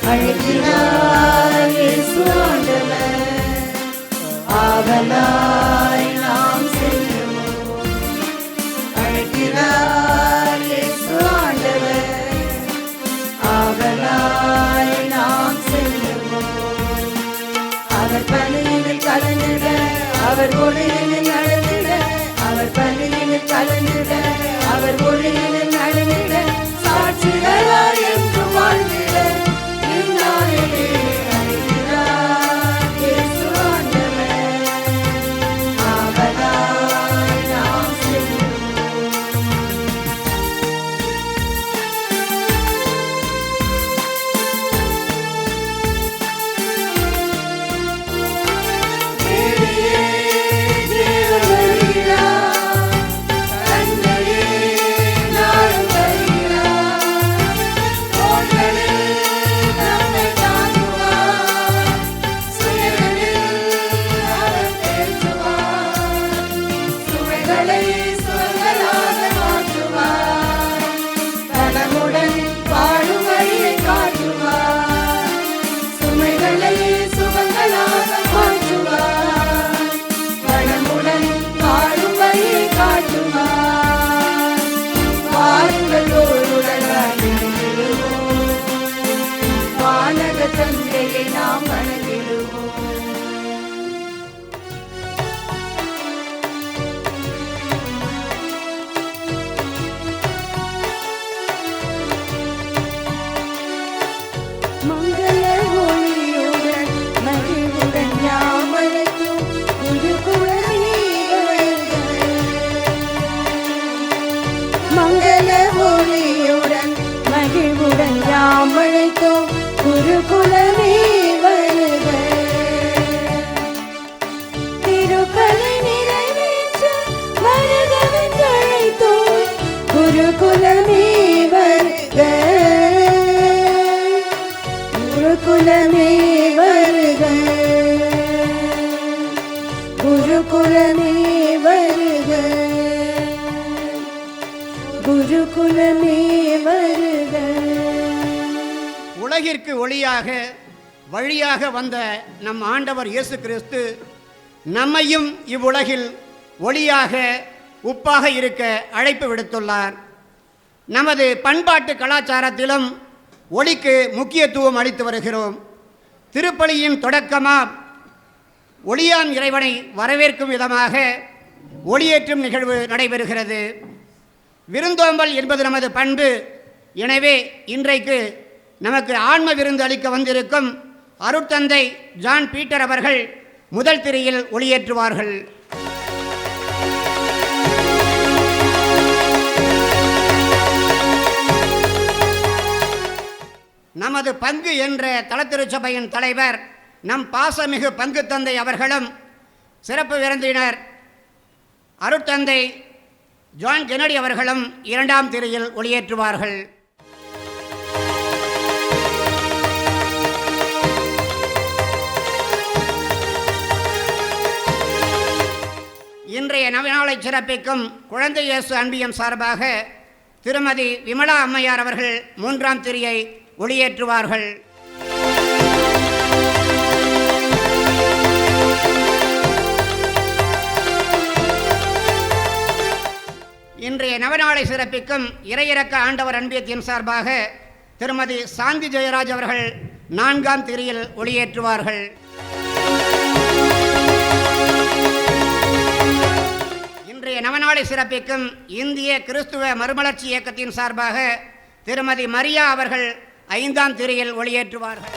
அழைக்கிறார் இயேசு ஆண்டவர், ஆவலாய் நாம் செல்லுவோம். அழைக்கிறார் இயேசு ஆண்டவர், ஆவலாய் நாம் செல்லுவோம். அவர் பணியில் கலந்திட, அவர் ஒளியில் நடந்திட, அவர் பணியில் கலந்திட, அவர் ஒளியில் நடந்திட, சாட்சிகளாய் என்று வாழ்ந்திட இந்நாளிலே அழைக்கிறார் இயேசு ஆண்டவர், ஆவலாய் நாம் செல்லுவோம். தேடியே தேவன் வருகிறார், கண்டையே நாளும் வருகிறார். தோள்களில் நம்மை தாங்குவார், சுயங்களில் அவர் தேற்றுவார். சுமைகளை சுகங்களாக மாற்றுவார், பலமுடன் வாழும் வழியை காட்டுவார். சுமைகளை சுகங்களாக மாற்றுவார், பலமுடன் வாழும் வழியை காட்டுவார். வாருங்கள் ஓருடனாய் இணைந்திடுவோம், வானக தந்தையை நாம் வணங்கிடுவோம். மங்கள ஒளியுடன் மகிழ்வுடன் யாம் அழைத்தோம், குருகுலமே வருக. மங்கள ஒளியுடன் மகிழ்வுடன் யாம் அழைத்தோம், குருகுலமே வருக. திருப்பலி நிறைவேற்ற வருகவென்று அழைத்தோம், குருகுலமே வருக. குருகுலமே வருக, குருகுலமே வருக, குருகுலமே வருக. உலகிற்கு ஒளியாக வழியாக வந்த நம் ஆண்டவர் இயேசு கிறிஸ்து நம்மையும் இவ்வுலகில் ஒளியாக உப்பாக இருக்க அழைப்பு விடுத்துள்ளார். நமது பண்பாட்டு கலாச்சாரத்திலும் ஒளிக்கு முக்கியத்துவம் அளித்து வருகிறோம். திருப்பலியின் தொடக்கமாக ஒளியான் இறைவனை வரவேற்கும் விதமாக ஒளியேற்றும் நிகழ்வு நடைபெறுகிறது. விருந்தோம்பல் என்பது நமது பண்பு. எனவே இன்றைக்கு நமக்கு ஆன்ம விருந்து அளிக்க வந்திருக்கும் அருட்தந்தை ஜான் பீட்டர் அவர்கள் முதல் திரியில் ஒளியேற்றுவார்கள். நமது பங்கு என்ற தலத்திருச்சபையின் தலைவர் நம் பாசமிகு பங்கு தந்தை அவர்களும் சிறப்பு விருந்தினர் அருட்தந்தை ஜான் கென்னடி அவர்களும் இரண்டாம் திரியில் ஒளியேற்றுவார்கள். இன்றைய நவநாளை சிறப்பிக்கும் குழந்தை இயேசு அன்பியம் சார்பாக திருமதி விமலா அம்மையார் அவர்கள் மூன்றாம் திரியை ஒளியேற்றுவார்கள். இன்றைய நவநாளை சிறப்பிக்கும் இறையிறக்க ஆண்டவர் அன்பியத்தின் சார்பாக திருமதி சாந்தி ஜெயராஜ் அவர்கள் நான்காம் திரியில் ஒளியேற்றுவார்கள். இன்றைய நவநாளை சிறப்பிக்கும் இந்திய கிறிஸ்துவ மறுமலர்ச்சி இயக்கத்தின் சார்பாக திருமதி மரியா அவர்கள் ஐந்தாம் திரியில் ஒளியேற்றுவார்கள்.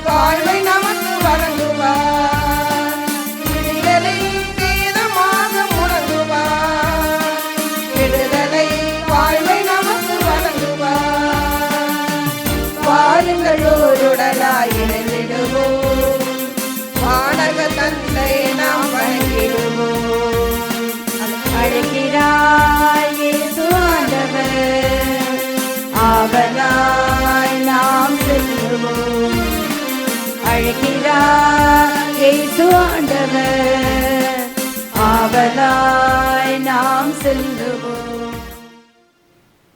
வாழ்வை நாம் வாருங்கள் ஓருடலாய் இணைந்திடுவோம், வானக தந்தை நாம் வணங்கிடுவோம். அழைக்கிறாய் இயேசு ஆண்டவர், ஆவலாய் நாம் செல்லுவோம். அழைக்கிறாய் இயேசு ஆண்டவர், ஆவலாய் நாம் செல்லுவோம்.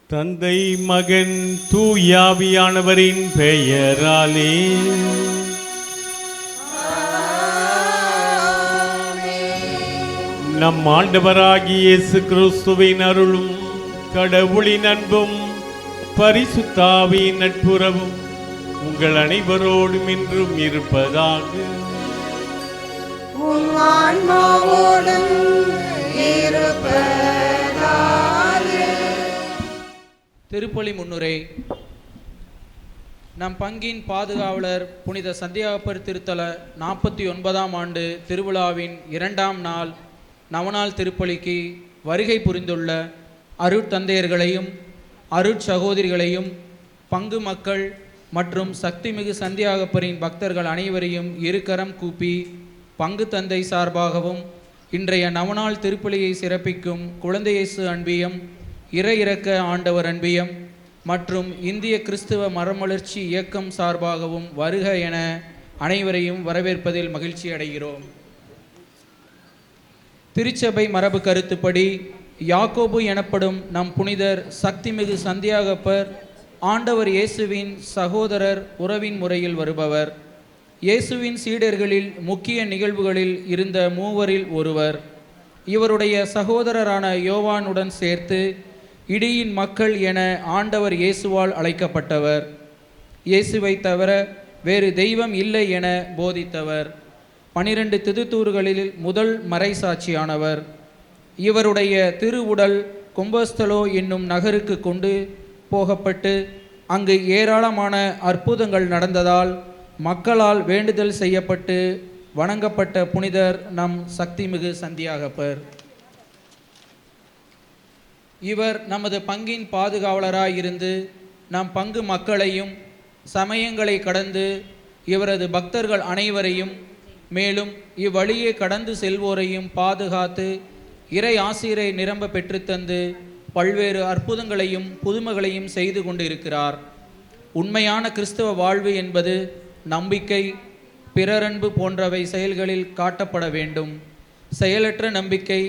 தந்தை மகன் தூயாவியானவரின் பெயராலே நம் ஆண்டவராகிய இயேசு கிறிஸ்துவின் அருளும் கடவுளின் அன்பும் பரிசுத்தாவின் நட்புறவும் உங்கள் அனைவரோடும் இன்றும் இருப்பதாக. உம் ஆன்மாவோடும் இருப்பதாக. திருப்பலி முன்னுரை. நம் பங்கின் பாதுகாவலர் புனித சந்தியாகப்பர் திருத்தல 49ஆம் ஆண்டு திருவிழாவின் 2ஆம் நாள் நவநாள் திருப்பலிக்கு வருகை புரிந்துள்ள அருட்தந்தையர்களையும் அருட்சகோதரிகளையும் பங்கு மக்கள் மற்றும் சக்திமிகு சந்தியாகப்பரின் பக்தர்கள் அனைவரையும் இருகரம் கூப்பி பங்கு தந்தை சார்பாகவும் இன்றைய நவநாள் திருப்பலியை சிறப்பிக்கும் குழந்தை இயேசு அன்பியம், இறை இறக்க ஆண்டவர் அன்பியம் மற்றும் இந்திய கிறிஸ்துவ மறுமலர்ச்சி இயக்கம் சார்பாகவும் வருக என அனைவரையும் வரவேற்பதில் மகிழ்ச்சி அடைகிறோம். திருச்சபை மரபு கருத்துப்படி யாக்கோபு எனப்படும் நம் புனிதர் சக்திமிகு சந்தியாகப்பர் ஆண்டவர் இயேசுவின் சகோதரர் உறவின் முறையில் வருபவர். இயேசுவின் சீடர்களில் முக்கிய நிகழ்வுகளில் இருந்த மூவரில் ஒருவர். இவருடைய சகோதரரான யோவானுடன் சேர்த்து இடியின் மக்கள் என ஆண்டவர் இயேசுவால் அழைக்கப்பட்டவர். இயேசுவை தவிர வேறு தெய்வம் இல்லை என போதித்தவர். 12 திருத்தூர்களில் முதல் மறைசாட்சியானவர். இவருடைய திருவுடல் கும்பஸ்தலோ என்னும் நகருக்கு கொண்டு போகப்பட்டு அங்கு ஏராளமான அற்புதங்கள் நடந்ததால் மக்களால் வேண்டுதல் செய்யப்பட்டு வணங்கப்பட்ட புனிதர் நம் சக்திமிகு சந்தியாகப்பர். இவர் நமது பங்கின் பாதுகாவலராயிருந்து நம் பங்கு மக்களையும் சமயங்களை கடந்து இவரது பக்தர்கள் அனைவரையும் மேலும் இவ்வழியே கடந்து செல்வோரையும் பாதுகாத்து இறை ஆசிரை நிரம்ப பெற்றுத்தந்து பல்வேறு அற்புதங்களையும் புதுமைகளையும் செய்து கொண்டிருக்கிறார். உண்மையான கிறிஸ்தவ வாழ்வு என்பது நம்பிக்கை, பிறரன்பு போன்றவை செயல்களில் காட்டப்பட வேண்டும். செயலற்ற நம்பிக்கை,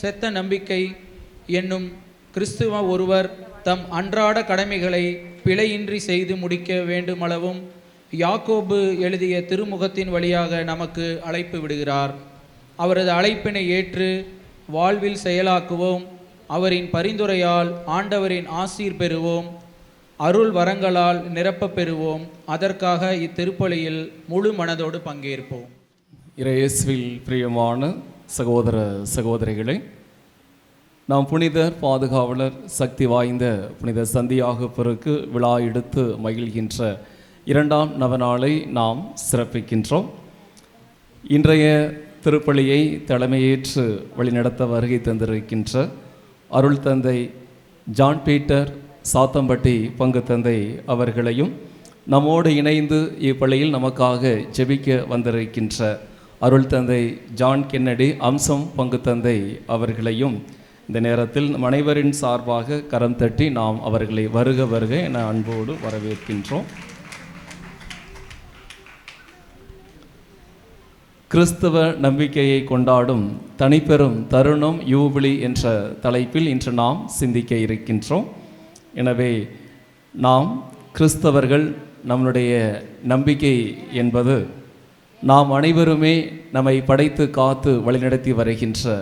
செத்த நம்பிக்கை என்னும் கிறிஸ்துவ ஒருவர் தம் அன்றாட கடமைகளை பிழையின்றி செய்து முடிக்க வேண்டுமளவும் யாக்கோபு எழுதிய திருமுகத்தின் வழியாக நமக்கு அழைப்பு விடுகிறார். அவரது அழைப்பினை ஏற்று வாழ்வில் செயலாக்குவோம். அவரின் பரிந்துரையால் ஆண்டவரின் ஆசீர் பெறுவோம். அருள் வரங்களால் நிரப்ப பெறுவோம். அதற்காக இத்திருப்பலியில் முழு மனதோடு பங்கேற்போம். இயேசுவில் பிரியமான சகோதர சகோதரிகளே, நாம் புனிதர் பாதுகாவலர் சக்தி வாய்ந்த புனித சந்தியாகப்பருக்கு விழா எடுத்து மகிழ்கின்ற 2ஆம் நவநாளை நாம் சிறப்பிக்கின்றோம். இன்றைய திருப்பலியை தலைமையேற்று வழிநடத்த வருகை தந்திருக்கின்ற அருள் தந்தை ஜான் பீட்டர் சாத்தம்பட்டி பங்கு தந்தை அவர்களையும், நம்மோடு இணைந்து இப்பள்ளியில் நமக்காக ஜெபிக்க வந்திருக்கின்ற அருள் தந்தை ஜான் கென்னடி அம்சம் பங்கு தந்தை அவர்களையும் இந்த நேரத்தில் நம் அனைவரின் சார்பாக கரம் தட்டி நாம் அவர்களை வருக வருக என அன்போடு வரவேற்கின்றோம். கிறிஸ்தவ நம்பிக்கையை கொண்டாடும் தனிப்பெரும் தருணம் யூபிலி என்ற தலைப்பில் இன்று நாம் சிந்திக்க இருக்கின்றோம். எனவே நாம் கிறிஸ்தவர்கள் நம்முடைய நம்பிக்கை என்பது நாம் அனைவருமே நம்மை படைத்து காத்து வழிநடத்தி வருகின்ற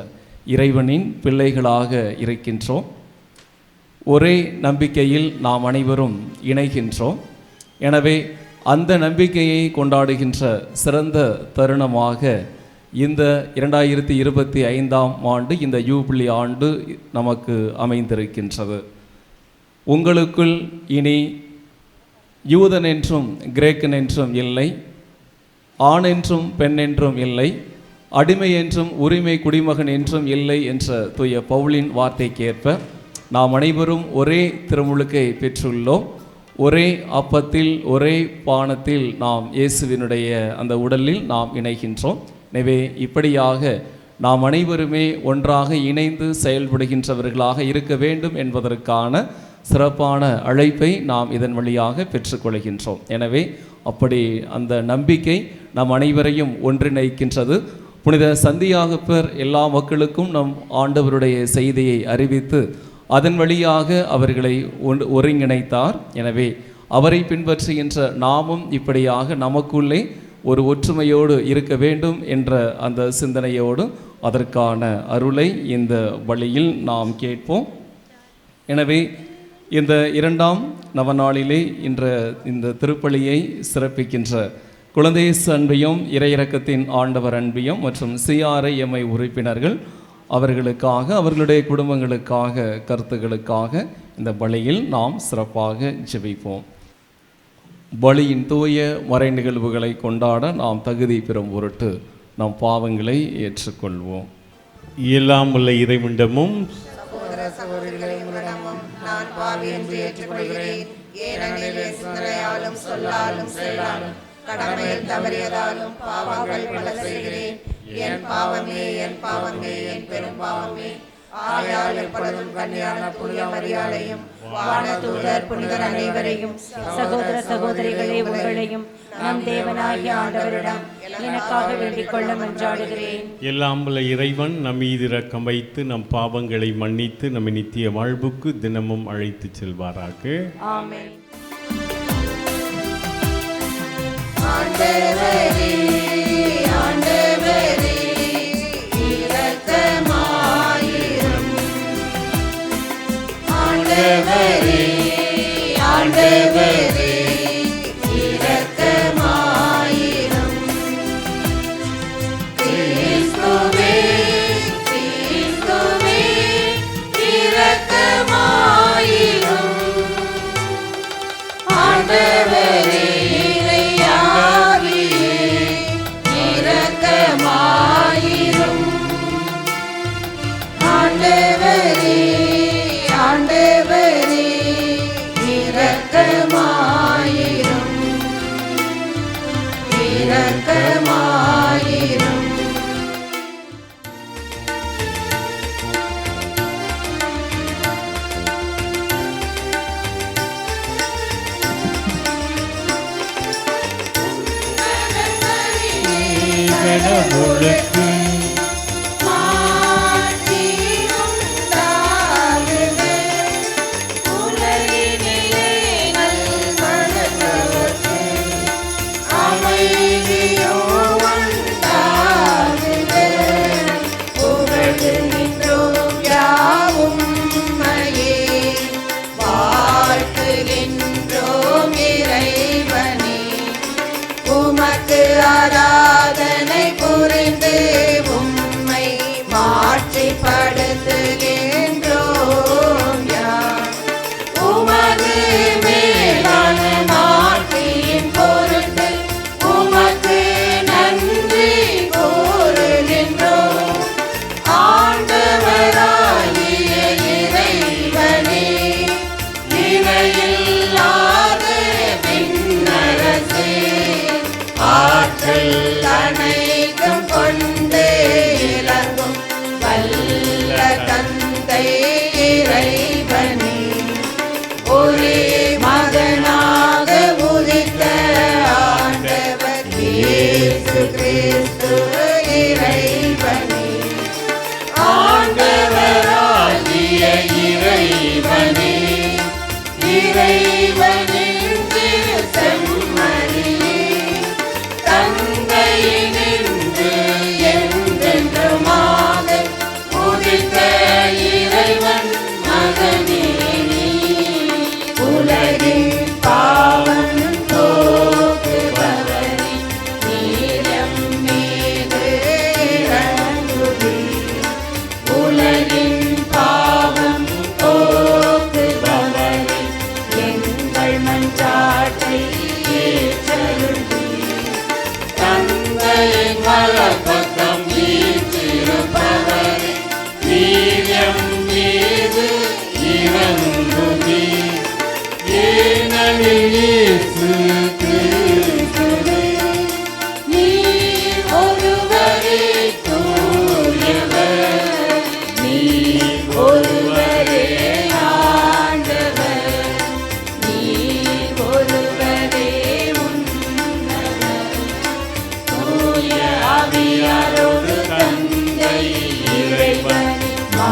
இறைவனின் பிள்ளைகளாக இருக்கின்றோம். ஒரே நம்பிக்கையில் நாம் அனைவரும் இணைகின்றோம். எனவே அந்த நம்பிக்கையை கொண்டாடுகின்ற சிறந்த தருணமாக இந்த 2025ஆம் ஆண்டு இந்த யூபிலி ஆண்டு நமக்கு அமைந்திருக்கின்றது. உங்களுக்குள் இனி யூதன் என்றும் கிரேக்கன் என்றும் இல்லை, ஆண் என்றும் பெண் என்றும் இல்லை, அடிமை என்றும் உரிமை குடிமகன் என்றும் இல்லை என்ற தூய பவுலின் வார்த்தைக்கேற்ப நாம் அனைவரும் ஒரே திருமுழுக்கை பெற்றுள்ளோம். ஒரே அப்பத்தில் ஒரே பானத்தில் நாம் இயேசுவினுடைய அந்த உடலில் நாம் இணைகின்றோம். எனவே இப்படியாக நாம் அனைவருமே ஒன்றாக இணைந்து செயல்படுகின்றவர்களாக இருக்க வேண்டும் என்பதற்கான சிறப்பான அழைப்பை நாம் இதன் வழியாக பெற்றுக்கொள்கின்றோம். எனவே அப்படி அந்த நம்பிக்கை நம் அனைவரையும் ஒன்றிணைக்கின்றது. புனித சந்தியாகப்பர் எல்லா மக்களுக்கும் நம் ஆண்டவருடைய செய்தியை அறிவித்து அதன் வழியாக அவர்களை ஒருங்கிணைத்தார். எனவே அவரை பின்பற்றுகின்ற நாமும் இப்படியாக நமக்குள்ளே ஒரு ஒற்றுமையோடு இருக்க வேண்டும் என்ற அந்த சிந்தனையோடு அதற்கான அருளை இந்த வழியில் நாம் கேட்போம். எனவே இந்த 2ஆம் நவநாளிலே இந்த திருப்பலியை சிறப்பிக்கின்ற குழந்தையேசு அன்பியம், இறையிறக்கத்தின் ஆண்டவர் அன்பியம் மற்றும் CRIMI உறுப்பினர்கள் அவர்களுக்காக, அவர்களுடைய குடும்பங்களுக்காக, கருத்துக்களுக்காக இந்த பலியில் நாம் சிறப்பாக ஜெபிப்போம். பலியின் தூய மறை நிகழ்வுகளை கொண்டாட நாம் தகுதி பெறும் பொருட்டு நாம் பாவங்களை ஏற்றுக்கொள்வோம். எல்லாம் உள்ள இறைவனிடமும் நான் பாவி என்று ஏற்றுக்கொள்கிறேன். ஏனெனில் சிந்தனையாலும் சொல்லாலும் செயலாலும் கடமையில் தவறியதாலும் பாவங்கள் பல செய்கிறேன். என் பாவமே, என் பாவமே, என் பெரும் பாவமே. ஆகையால் எப்பொழுதும் கன்னியான புனித மரியாதையும் வானதூதர் புனிதர் அனைவரையும் சகோதர சகோதரிகளே உங்களையும் நம் தேவனாகிய ஆண்டவரிடம் எனக்காக வேண்டிக் கொள்ள மன்றாடுகிறேன். எல்லாம் உள்ள இறைவன் நம் மீது இரக்கம் வைத்து நம் பாவங்களை மன்னித்து நம்மை நித்திய வாழ்வுக்கு தினமும் அழைத்து செல்வாராக. ஆமென். ஆராதனை புரிந்து உம்மை மாற்றிப்படுத்துகின்றோம் யார். உமது மேலான மாற்றியின் பொருட்டு உமக்கு நன்றி கூறுகின்றோம். ஆண்டவராகிய இறைவனே, இணையில்லாத விண்ணரசே, ஆற்றல் அனைத்தும் கொண்டு இறங்கும் வல்ல தந்தை இறைவனே, ஒரே மகனாக உதித்த ஆண்டவர் இயேசு கிறிஸ்து இறைவனே, ஆண்டவராகிய இறைவனே, இறைவனின் திரு செம்மறியே, தந்தையினின்று என்றென்றுமாக உதித்த இறைவன் மகனே, உலகின் பாவம் போக்குபவரே, நீலம் மீது இறங்குவீர். உலகின் பாவம் போக்குபவரே, எங்கள் மன்றாட்டை ஏற்றருள்வீர். தந்தையின் வலப்பக்கம் வீற்றிருப்பவரே, நீலம் மீது இறங்குவீர். ஏனெனில்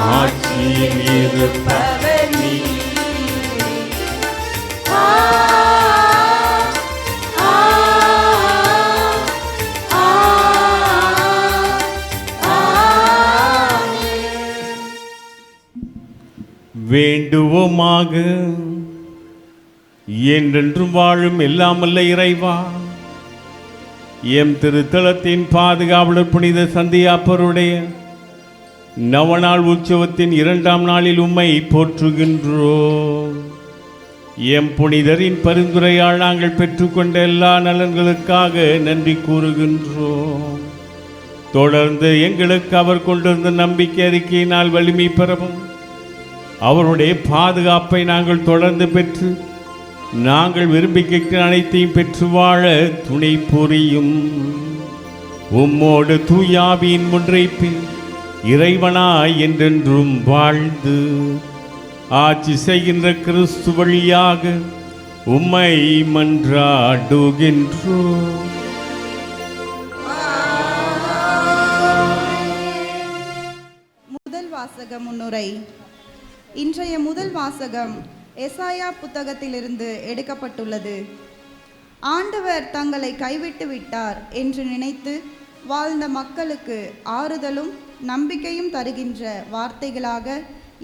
ஆட்சியில் இருப்பவர் நீ. வேண்டுவோமாக. என்றென்றும் வாழும் எல்லாமல்ல இறைவா, எம் திருத்தலத்தின் பாதுகாவலர் புனித சந்தியாப்பருடைய நவநாள் உற்சவத்தின் 2ஆம் நாளில் உம்மை போற்றுகின்றோம். எம் புனிதரின் பரிந்துரையால் நாங்கள் பெற்றுக்கொண்ட எல்லா நலன்களுக்காக நன்றி கூறுகின்றோம். தொடர்ந்து எங்களுக்கு அவர் கொண்டிருந்த நம்பிக்கை அறிக்கையினால் வலிமை பெறவும், அவருடைய பாதுகாப்பை நாங்கள் தொடர்ந்து பெற்று நாங்கள் விரும்பி கேட்கிற அனைத்தையும் பெற்று வாழ துணை புரியும். உம்மோடு தூயாவியின் முன்றைப்பில் இறைவனாய் என்றென்றும் வாழ்ந்து ஆட்சி செய்கின்ற கிறிஸ்து வழியாக உம்மை மன்றாடுகின்றோம். முதல் வாசக முன்னுரை. இன்றைய முதல் வாசகம் எசாயா புத்தகத்திலிருந்து எடுக்கப்பட்டுள்ளது. ஆண்டவர் தங்களை கைவிட்டு விட்டார் என்று நினைத்து வாழ்ந்த மக்களுக்கு ஆறுதலும் நம்பிக்கையும் தருகின்ற வார்த்தைகளாக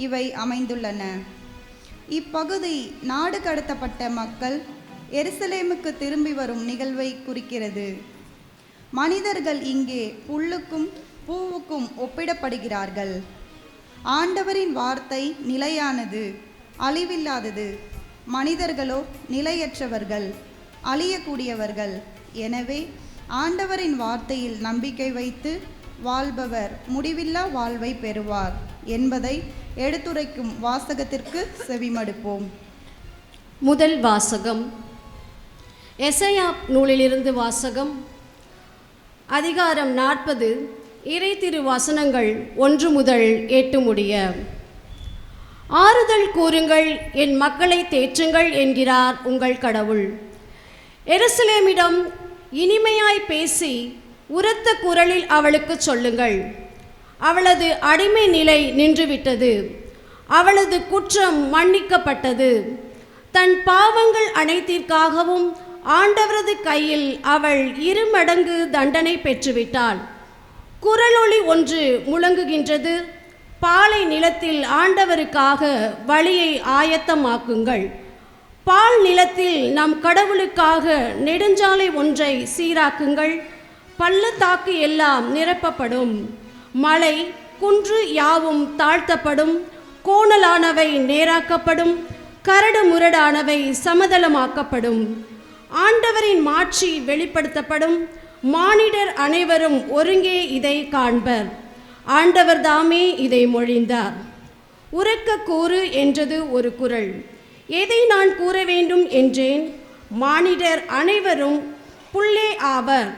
இவை அமைந்துள்ளன. இப்பகுதி நாடு கடத்தப்பட்ட மக்கள் எருசலேமுக்கு திரும்பி வரும் நிகழ்வை குறிக்கிறது. மனிதர்கள் இங்கே புல்லுக்கும் பூவுக்கும் ஒப்பிடப்படுகிறார்கள். ஆண்டவரின் வார்த்தை நிலையானது, அழிவில்லாதது. மனிதர்களோ நிலையற்றவர்கள், அழியக்கூடியவர்கள். எனவே ஆண்டவரின் வார்த்தையில் நம்பிக்கை வைத்து வாழ்பவர் முடிவில்லா வாழ்வை பெறுவார் என்பதை எடுத்துரைக்கும் வாசகத்திற்கு செவிமடுப்போம். முதல் வாசகம் எசாயா நூலிலிருந்து வாசகம். அதிகாரம் 40, இறை திரு வசனங்கள் 1 முதல் 8 முடிய. ஆறுதல் கூறுங்கள், என் மக்களை தேற்றுங்கள் என்கிறார் உங்கள் கடவுள். எருசலேமிடம் இனிமையாய் பேசி உரத்த குரலில் அவளுக்கு சொல்லுங்கள். அவளது அடிமை நிலை நின்றுவிட்டது, அவளது குற்றம் மன்னிக்கப்பட்டது. தன் பாவங்கள் அனைத்திற்காகவும் ஆண்டவரது கையில் அவள் 2 மடங்கு தண்டனை பெற்றுவிட்டாள். குரலொளி ஒன்று முழங்குகின்றது, பாலை நிலத்தில் ஆண்டவருக்காக வழியை ஆயத்தமாக்குங்கள். பால் நிலத்தில் நம் கடவுளுக்காக நெடுஞ்சாலை ஒன்றை சீராக்குங்கள். பள்ளத்தாக்கு எல்லாம் நிரப்பப்படும், மலை குன்று யாவும் தாழ்த்தப்படும், கோணலானவை நேராக்கப்படும், கரடு முரடானவை சமதளமாக்கப்படும். ஆண்டவரின் மாட்சி வெளிப்படுத்தப்படும், மானிடர் அனைவரும் ஒருங்கே இதை காண்பர். ஆண்டவர் தாமே இதை மொழிந்தார். உரக்க கூறு என்றது ஒரு குரல். எதை நான் கூற வேண்டும் என்றேன். மானிடர் அனைவரும் புல்லே ஆவர்,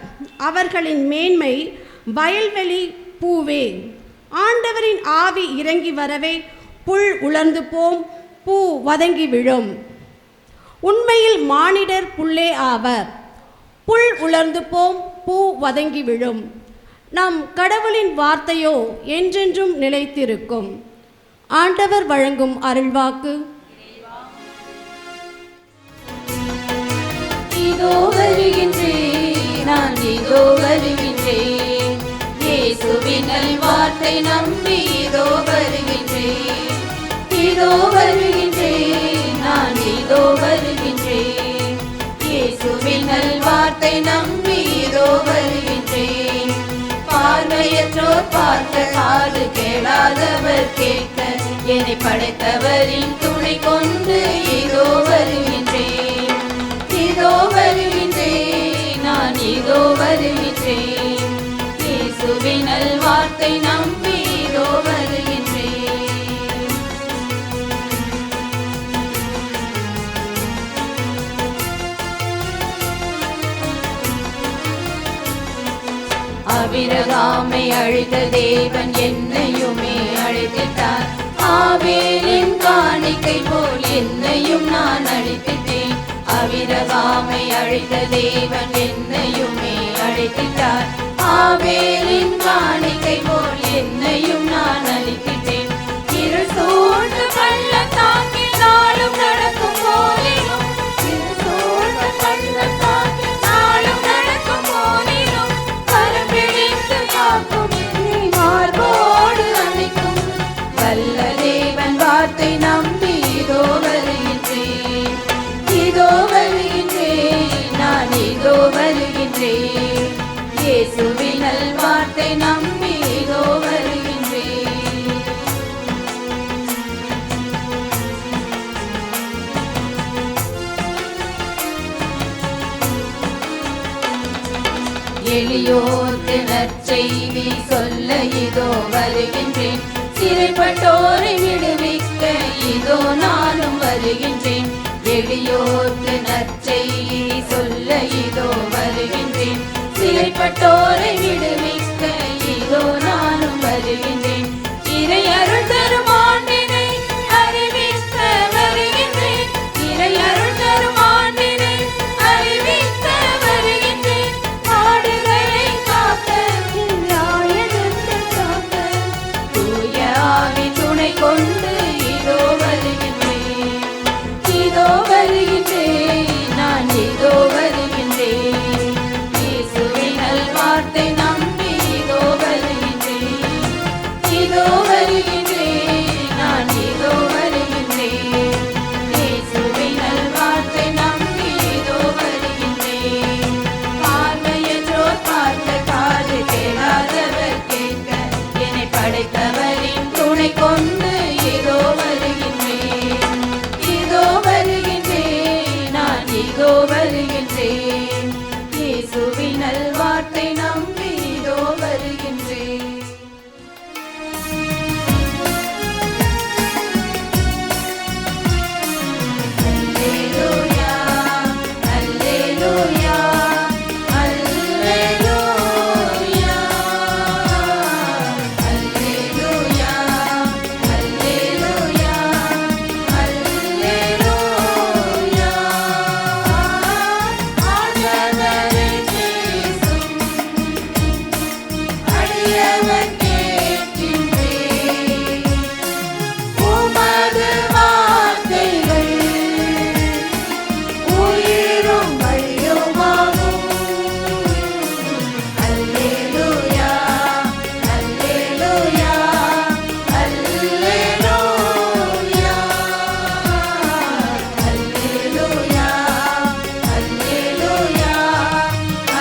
அவர்களின் மேன்மை வயல்வெளி பூவே. ஆண்டவரின் ஆவி இறங்கி வரவே புல் உலர்ந்து போம், பூ வதங்கி விழும். உண்மையில் மானிடர் புல்லே ஆவர், புல் உலர்ந்து போம், பூ வதங்கி விழும். நம் கடவுளின் வார்த்தையோ என்றென்றும் நிலைத்திருக்கும். ஆண்டவர் வழங்கும் அருள்வாக்கு. இதோ வருகின்றேன், நான் இதோ வருகின்றேன். இயேசுவின் நல்வார்த்தை நம்பி இதோ வருகின்றேன். இதோ வருகின்றேன், நான் இதோ வருகின்றேன். இயேசுவின் நல்வார்த்தை நம்பி இதோ வருகின்றேன். பார்வையற்றோர் பார்க்க, காது கேளாதவர் கேட்க, என்னை படைத்தவரின் துணை கொண்டு இதோ வருகின்றேன். இதோ வருகின்றேன், நான் இதோ வருகின்றேன். இயேசுவின் நல்வார்த்தை நம்பி இதோ வருகின்றேன். அபிரகாமை அழைத்த தேவன் என்னையுமே அழைத்திட்டார். ஆபேலின் காணிக்கை போல் என்னையும் நான் அழைத்திட்டேன். அபிரகாமை அழைத்த தேவன் என்னையுமே அழைத்திட்டார். ஆபேலின் காணிக்கை போல் என்னையும் நான் அழைத்திட்டேன். எளியோர்க்கு நற்செய்தி சொல்ல இதோ வருகின்றேன். சிறைப்பட்டோரை விடுவிக்க இதோ நானும் வருகின்றேன். எளியோர்க்கு நற்செய்தி சொல்ல இதோ வருகின்றேன். சிறைப்பட்டோரை விடுவிக்க இதோ நானும் வருகின்றேன். இறை அருள் தரும் ஆண்டினை அறிவிக்க வருகின்றேன். இறை அருள் தரும் ஆண்டினை அறிவிக்க வருகின்றேன். ஆடுகளை காக்க காக்க தூய ஆவி துணை கொண்டு இதோ வருகின்றேன். இதோ வருகின்றேன், நான் இதோ வருகின்றேன். இயேசுவின் நல்வார்த்தை நம்பி இதோ வருகின்றேன். இதோ வருகின்றேன், நான் இதோ வருகின்றேன். இயேசுவின் நல்வார்த்தை நம்பி இதோ வருகின்றேன். பார்வையற்றோர் பார்த்த காது கேளாதவர் கேட்க என்னை படைத்தவரின் துணை கொண்டு இதோ வருகின்றேன். இதோ வருகின்றேன், நான் இதோ வருகின்றேன். இயேசுவின் நல்வார்த்தை நம்பி இதோ வருகின்றேன். அல்லேலூயா, அல்லேலூயா, அல்லேலூயா, அல்லேலூயா, அல்லேலூயா, அல்லேலூயா. ஆண்டவரே பேசும், அடியவர் கேட்கின்றேன். உமது வார்த்தைகள் உயிரும் வழியுமாகும். அல்லேலூயா, அல்லேலூயா, அல்லேலூயா, அல்லேலூயா, அல்லேலூயா,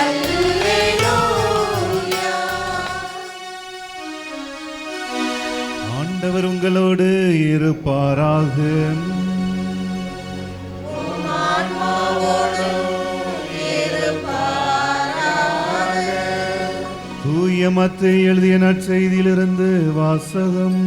அல்லேலூயா. ஆண்டவர் உங்களோடு இருப்பாராக. தூய மத்தேயு எழுதிய நற்செய்தியிலிருந்து வாசகம்.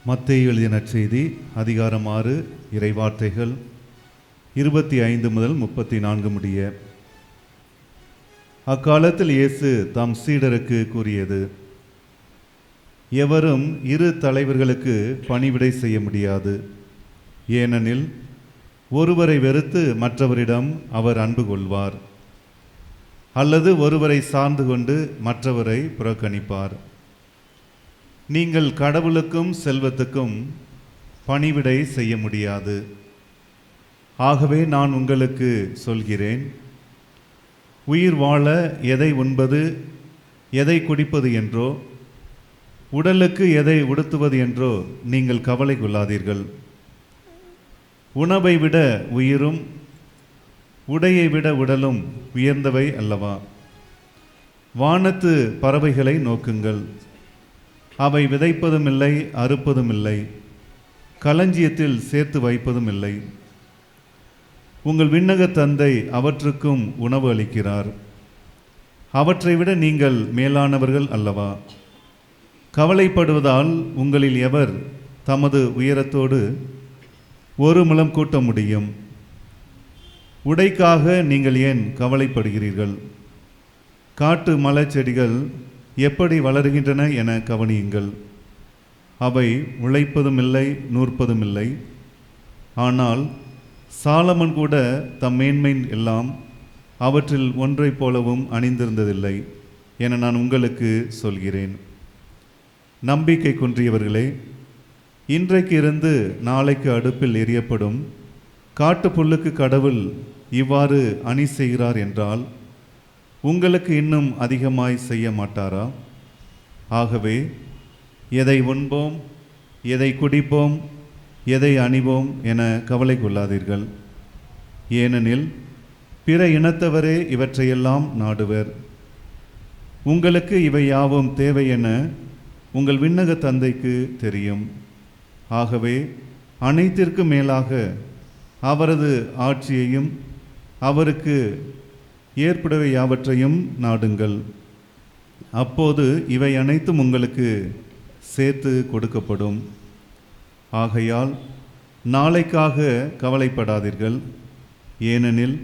மத்தேயு எழுதிய நற்செய்தி அதிகாரம் 6 இறைவார்த்தைகள் 25 முதல் 34 முடிய. அக்காலத்தில் இயேசு தம் சீடருக்கு கூறியது: எவரும் இரு தலைவர்களுக்கு பணிவிடை செய்ய முடியாது. ஏனெனில் ஒருவரை வெறுத்து மற்றவரிடம் அவர் அன்பு கொள்வார், அல்லது ஒருவரை சார்ந்து கொண்டு மற்றவரை புறக்கணிப்பார். நீங்கள் கடவுளுக்கும் செல்வத்துக்கும் பணிவிடை செய்ய முடியாது. ஆகவே நான் உங்களுக்கு சொல்கிறேன், உயிர் வாழ எதை உண்பது, எதை குடிப்பது என்றோ, உடலுக்கு எதை உடுத்துவது என்றோ நீங்கள் கவலை கொள்ளாதீர்கள். உணவை விட உயிரும் உடையை விட உடலும் உயர்ந்தவை அல்லவா? வானத்து பறவைகளை நோக்குங்கள். அவை விதைப்பதும் இல்லை, அறுப்பதும் இல்லை, களஞ்சியத்தில் சேர்த்து வைப்பதும் இல்லை. உங்கள் விண்ணக தந்தை அவற்றுக்கும் உணவு அளிக்கிறார். அவற்றை விட நீங்கள் மேலானவர்கள் அல்லவா? கவலைப்படுவதால் உங்களில் எவர் தமது உயரத்தோடு ஒரு முழம் கூட்ட முடியும்? உடைக்காக நீங்கள் ஏன் கவலைப்படுகிறீர்கள்? காட்டு மலச்செடிகள் எப்படி வளருகின்றன என கவனியுங்கள். அவை உழைப்பதும் இல்லை, நூற்பதும் இல்லை. ஆனால் சாலமன் கூட தம் மேன்மை எல்லாம் அவற்றில் ஒன்றைப் போலவும் அணிந்திருந்ததில்லை என நான் உங்களுக்கு சொல்கிறேன். நம்பிக்கை குன்றியவர்களே, இன்றைக்கு இருந்து நாளைக்கு அடுப்பில் எரியப்படும் காட்டுப்புல்லுக்கு கடவுள் இவ்வாறு அணி செய்கிறார் என்றால் உங்களுக்கு இன்னும் அதிகமாய் செய்ய மாட்டாரா? ஆகவே எதை உண்போம், எதை குடிப்போம், எதை அணிவோம் என கவலை கொள்ளாதீர்கள். ஏனெனில் பிற இனத்தவரே இவற்றையெல்லாம் நாடுவர். உங்களுக்கு இவை யாவும் தேவை என உங்கள் விண்ணக தந்தைக்கு தெரியும். ஆகவே அனைத்திற்கும் மேலாக அவரது ஆட்சியையும் அவருக்கு ஏற்புடைய யாவற்றையும் நாடுங்கள். அப்போது இவை அனைத்தும் உங்களுக்கு சேர்த்து கொடுக்கப்படும். ஆகையால் நாளைக்காக கவலைப்படாதீர்கள், ஏனெனில்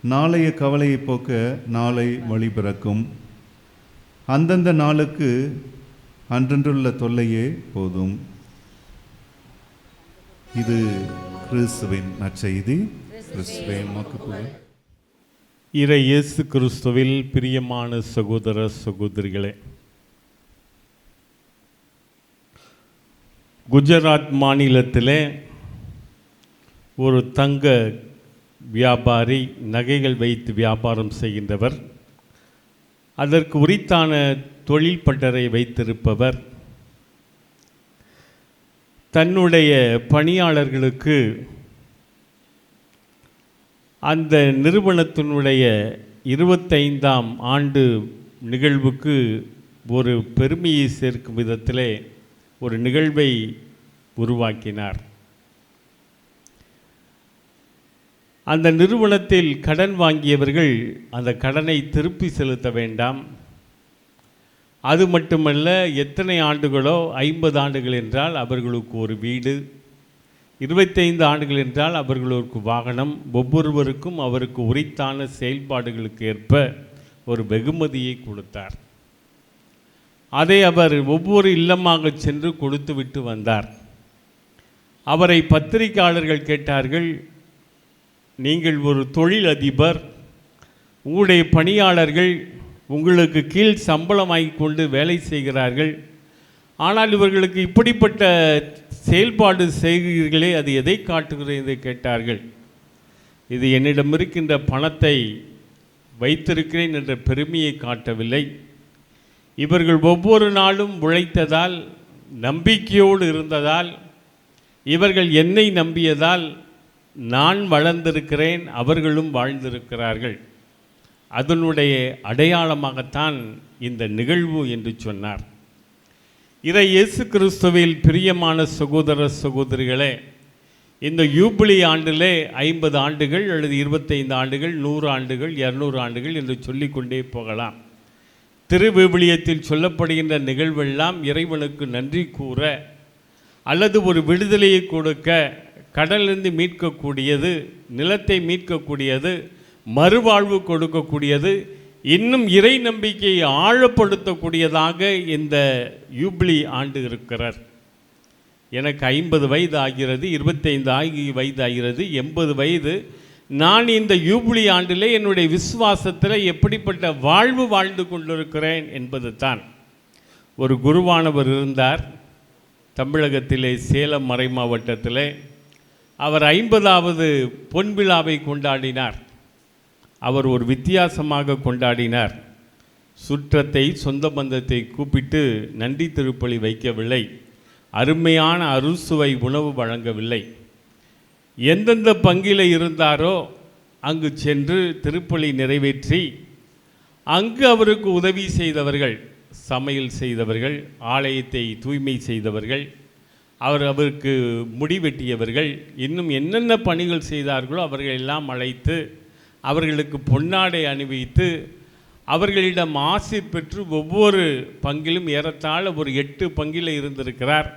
நாளைய கவலையை போக்க நாளை வழி பிறக்கும். அந்தந்த நாளுக்கு அன்றன்றுள்ள தொல்லையே போதும். இது கிறிஸ்துவின் நற்செய்தி. கிறிஸ்துவே உமக்கு புகழ். இறை இயேசு கிறிஸ்துவில் பிரியமான சகோதர சகோதரிகளே, குஜராத் மாநிலத்திலே ஒரு தங்க வியாபாரி நகைகள் வைத்து வியாபாரம் செய்கின்றவர், அதற்கு உரித்தான தொழில் பட்டறை வைத்திருப்பவர் தன்னுடைய பணியாளர்களுக்கு அந்த நிறுவனத்தினுடைய 25ஆம் ஆண்டு நிகழ்வுக்கு ஒரு பெருமையை சேர்க்கும் விதத்திலே ஒரு நிகழ்வை உருவாக்கினார். அந்த நிறுவனத்தில் கடன் வாங்கியவர்கள் அந்த கடனை திருப்பி செலுத்த வேண்டாம். அது மட்டுமல்ல, எத்தனை ஆண்டுகளோ 50 ஆண்டுகள் என்றால் அவர்களுக்கு ஒரு வீடு, 25 ஆண்டுகள் என்றால் அவர்களுக்கு வாகனம், ஒவ்வொருவருக்கும் அவருக்கு உரித்தான செயல்பாடுகளுக்கு ஏற்ப ஒரு வெகுமதியை கொடுத்தார். அதை அவர் ஒவ்வொரு இல்லமாக சென்று கொடுத்து விட்டு வந்தார். அவரை பத்திரிகையாளர்கள் கேட்டார்கள், நீங்கள் ஒரு தொழில் அதிபர், உங்களுடைய பணியாளர்கள் உங்களுக்கு கீழ் சம்பளமாகி கொண்டு வேலை செய்கிறார்கள், ஆனால் இவர்களுக்கு இப்படிப்பட்ட செயல்பாடு செய்கிறீர்களே, அது எதை காட்டுகிறது என்று கேட்டார்கள். இது என்னிடம் இருக்கின்ற பணத்தை வைத்திருக்கிறேன் என்ற பெருமையை காட்டவில்லை, இவர்கள் ஒவ்வொரு நாளும் உழைத்ததால், நம்பிக்கையோடு இருந்ததால், இவர்கள் என்னை நம்பியதால் நான் வளர்ந்திருக்கிறேன், அவர்களும் வாழ்ந்திருக்கிறார்கள், அதனுடைய அடையாளமாகத்தான் இந்த நிகழ்வு என்று சொன்னார். இறை இயேசு கிறிஸ்துவில் பிரியமான சகோதர சகோதரிகளே, இந்த யூபிலி ஆண்டிலே 50 ஆண்டுகள் அல்லது 25 ஆண்டுகள், 100 ஆண்டுகள், 200 ஆண்டுகள் என்று சொல்லிக்கொண்டே போகலாம். திருவிவிலியத்தில் சொல்லப்படுகின்ற நிகழ்வெல்லாம் இறைவனுக்கு நன்றி கூற அல்லது ஒரு விடுதலையை கொடுக்க, கடலிலிருந்து மீட்கக்கூடியது, நிலத்தை மீட்கக்கூடியது, மறுவாழ்வு கொடுக்கக்கூடியது, இன்னும் இறை நம்பிக்கையை ஆழப்படுத்தக்கூடியதாக இந்த யூபிலி ஆண்டு இருக்கிறார். எனக்கு 50 வயது ஆகிறது, 25 வயது ஆகிறது, 80 வயது. நான் இந்த யூபிலி ஆண்டிலே என்னுடைய விசுவாசத்தில் எப்படிப்பட்ட வாழ்வு வாழ்ந்து கொண்டிருக்கிறேன் என்பது தான். ஒரு குருவானவர் இருந்தார் தமிழகத்திலே, சேலம் மறை மாவட்டத்திலே. அவர் 50வது பொன் விழாவை கொண்டாடினார். அவர் ஒரு வித்தியாசமாக கொண்டாடினார். சுற்றத்தை, சொந்த பந்தத்தை கூப்பிட்டு நன்றி திருப்பலி வைக்கவில்லை, அருமையான அறுசுவை உணவு வழங்கவில்லை. எந்தெந்த பங்கில் இருந்தாரோ அங்கு சென்று திருப்பலி நிறைவேற்றி, அங்கு அவருக்கு உதவி செய்தவர்கள், சமையல் செய்தவர்கள், ஆலயத்தை தூய்மை செய்தவர்கள், அவருக்கு முடிவெட்டியவர்கள், இன்னும் என்னென்ன பணிகள் செய்தார்களோ அவர்களெல்லாம் அழைத்து அவர்களுக்கு பொன்னாடை அணிவித்து அவர்களிடம் ஆசி பெற்று ஒவ்வொரு பங்கிலும் ஏறத்தாழ ஒரு 8 பங்கில் இருந்திருக்கிறார்.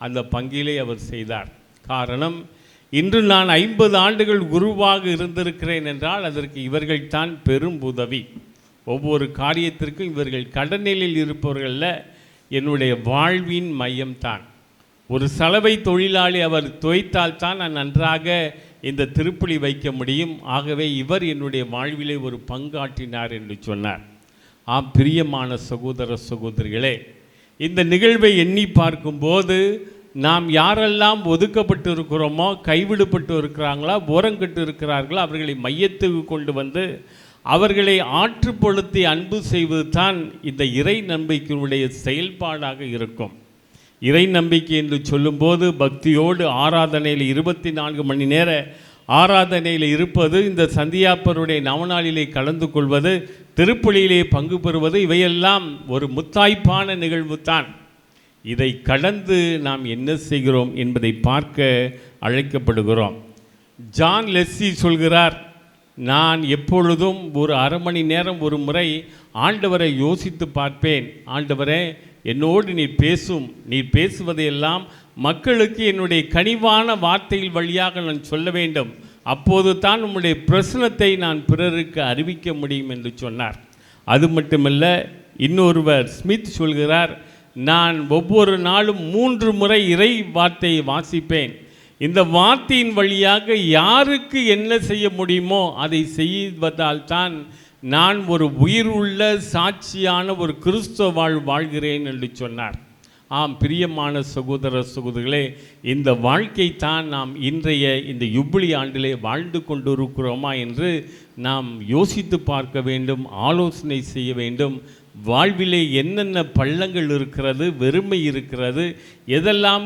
அந்த பங்கிலே அவர் செய்தார். காரணம், இன்று நான் 50 ஆண்டுகள் குருவாக இருந்திருக்கிறேன் என்றால் அதற்கு இவர்கள்தான் பெரும் உதவி. ஒவ்வொரு காரியத்திற்கும் இவர்கள் கடனிலில் இருப்பவர்களில் என்னுடைய வாழ்வின் மையம்தான். ஒரு சலவை தொழிலாளி அவர் துவைத்தால்தான் நான் நன்றாக இந்த திருப்பலி வைக்க முடியும். ஆகவே இவர் என்னுடைய வாழ்விலே ஒரு பங்காற்றினார் என்று சொன்னார். ஆம், பிரியமான சகோதர சகோதரிகளே, இந்த நிகழ்வை எண்ணி பார்க்கும்போது நாம் யாரெல்லாம் ஒதுக்கப்பட்டு இருக்கிறோமோ, கைவிடப்பட்டு இருக்கிறாங்களா, ஓரங்கட்டு இருக்கிறார்களோ, அவர்களை மையத்துக்கு கொண்டு வந்து அவர்களை ஆற்றுப்படுத்தி அன்பு செய்வது தான் இந்த இறை நம்பிக்கையினுடைய செயல்பாடாக இருக்கும். இறை நம்பிக்கை என்று சொல்லும்போது பக்தியோடு ஆராதனையில் 24 மணி நேர ஆராதனையில் இருப்பது, இந்த சந்தியாப்பருடைய நவநாளிலே கலந்து கொள்வது, திருப்பலியிலே பங்கு பெறுவது, இவையெல்லாம் ஒரு முத்தாய்ப்பான நிகழ்வு தான். இதை கடந்து நாம் என்ன செய்கிறோம் என்பதை பார்க்க அழைக்கப்படுகிறோம். ஜான் லெஸ்ஸி சொல்கிறார், நான் எப்பொழுதும் ஒரு அரை மணி நேரம் ஒரு முறை ஆண்டவரை யோசித்து பார்ப்பேன். ஆண்டவரே, என்னோடு நீர் பேசுவதையெல்லாம் மக்களுக்கு என்னுடைய கனிவான வார்த்தைகள் வழியாக நான் சொல்ல வேண்டும். அப்போது தான் உம்முடைய பிரசனத்தை நான் பிறருக்கு அறிவிக்க முடியும் என்று சொன்னார். அது மட்டுமல்ல, இன்னொருவர் ஸ்மித் சொல்கிறார், நான் ஒவ்வொரு நாளும் 3 முறை இறை வார்த்தையை வாசிப்பேன். இந்த வார்த்தையின் வழியாக யாருக்கு என்ன செய்ய முடியுமோ அதை செய்வதால் தான் நான் ஒரு உயிருள்ள சாட்சியான ஒரு கிறிஸ்தவ வாழ்கிறேன் என்று சொன்னார். ஆம், பிரியமான சகோதர சகோதரிகளே, இந்த வாழ்க்கை தான் நாம் இன்றைய இந்த யுபிலி ஆண்டிலே வாழ்ந்து கொண்டிருக்கிறோமா என்று நாம் யோசித்து பார்க்க வேண்டும், ஆலோசனை செய்ய வேண்டும். வாழ்விலே என்னென்ன பள்ளங்கள் இருக்கிறது, வெறுமை இருக்கிறது, எதெல்லாம்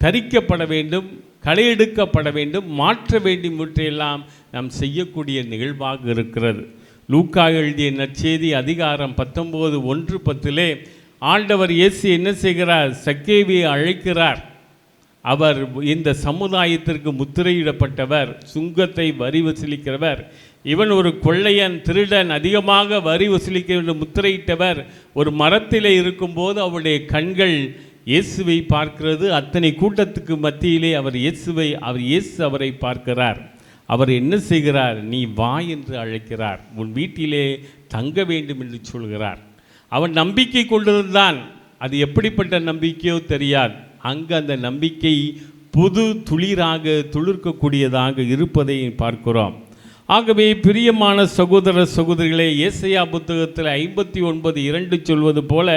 தரிக்கப்பட வேண்டும், களையெடுக்கப்பட வேண்டும், மாற்ற வேண்டும், இவற்றையெல்லாம் நாம் செய்யக்கூடிய நிகழ்வாக இருக்கிறது. லூக்கா எழுதிய நற்செய்தி அதிகாரம் 19:1-10 ஆண்டவர் இயேசு என்ன செய்கிறார்? சக்கேவியை அழைக்கிறார். அவர் இந்த சமுதாயத்திற்கு முத்திரையிடப்பட்டவர், சுங்கத்தை வரி வசூலிக்கிறவர். இவன் ஒரு கொள்ளையன், திருடன், அதிகமாக வரி வசூலிக்க வேண்டும் முத்திரையிட்டவர். ஒரு மரத்திலே இருக்கும்போது அவருடைய கண்கள் இயேசுவை பார்க்கிறது. அத்தனை கூட்டத்துக்கு மத்தியிலே இயேசு அவரை பார்க்கிறார். அவர் என்ன செய்கிறார்? நீ வா என்று அழைக்கிறார். உன் வீட்டிலே தங்க வேண்டும் என்று சொல்கிறார். அவன் நம்பிக்கை கொண்டிருந்தான். அது எப்படிப்பட்ட நம்பிக்கையோ தெரியாது. அங்கு அந்த நம்பிக்கை புது துளிராக துளிர்க்கக்கூடியதாக இருப்பதை பார்க்கிறோம். ஆகவே பிரியமான சகோதர சகோதரிகளே, ஏசாயா புத்தகத்தில் 59:2 சொல்வது போல,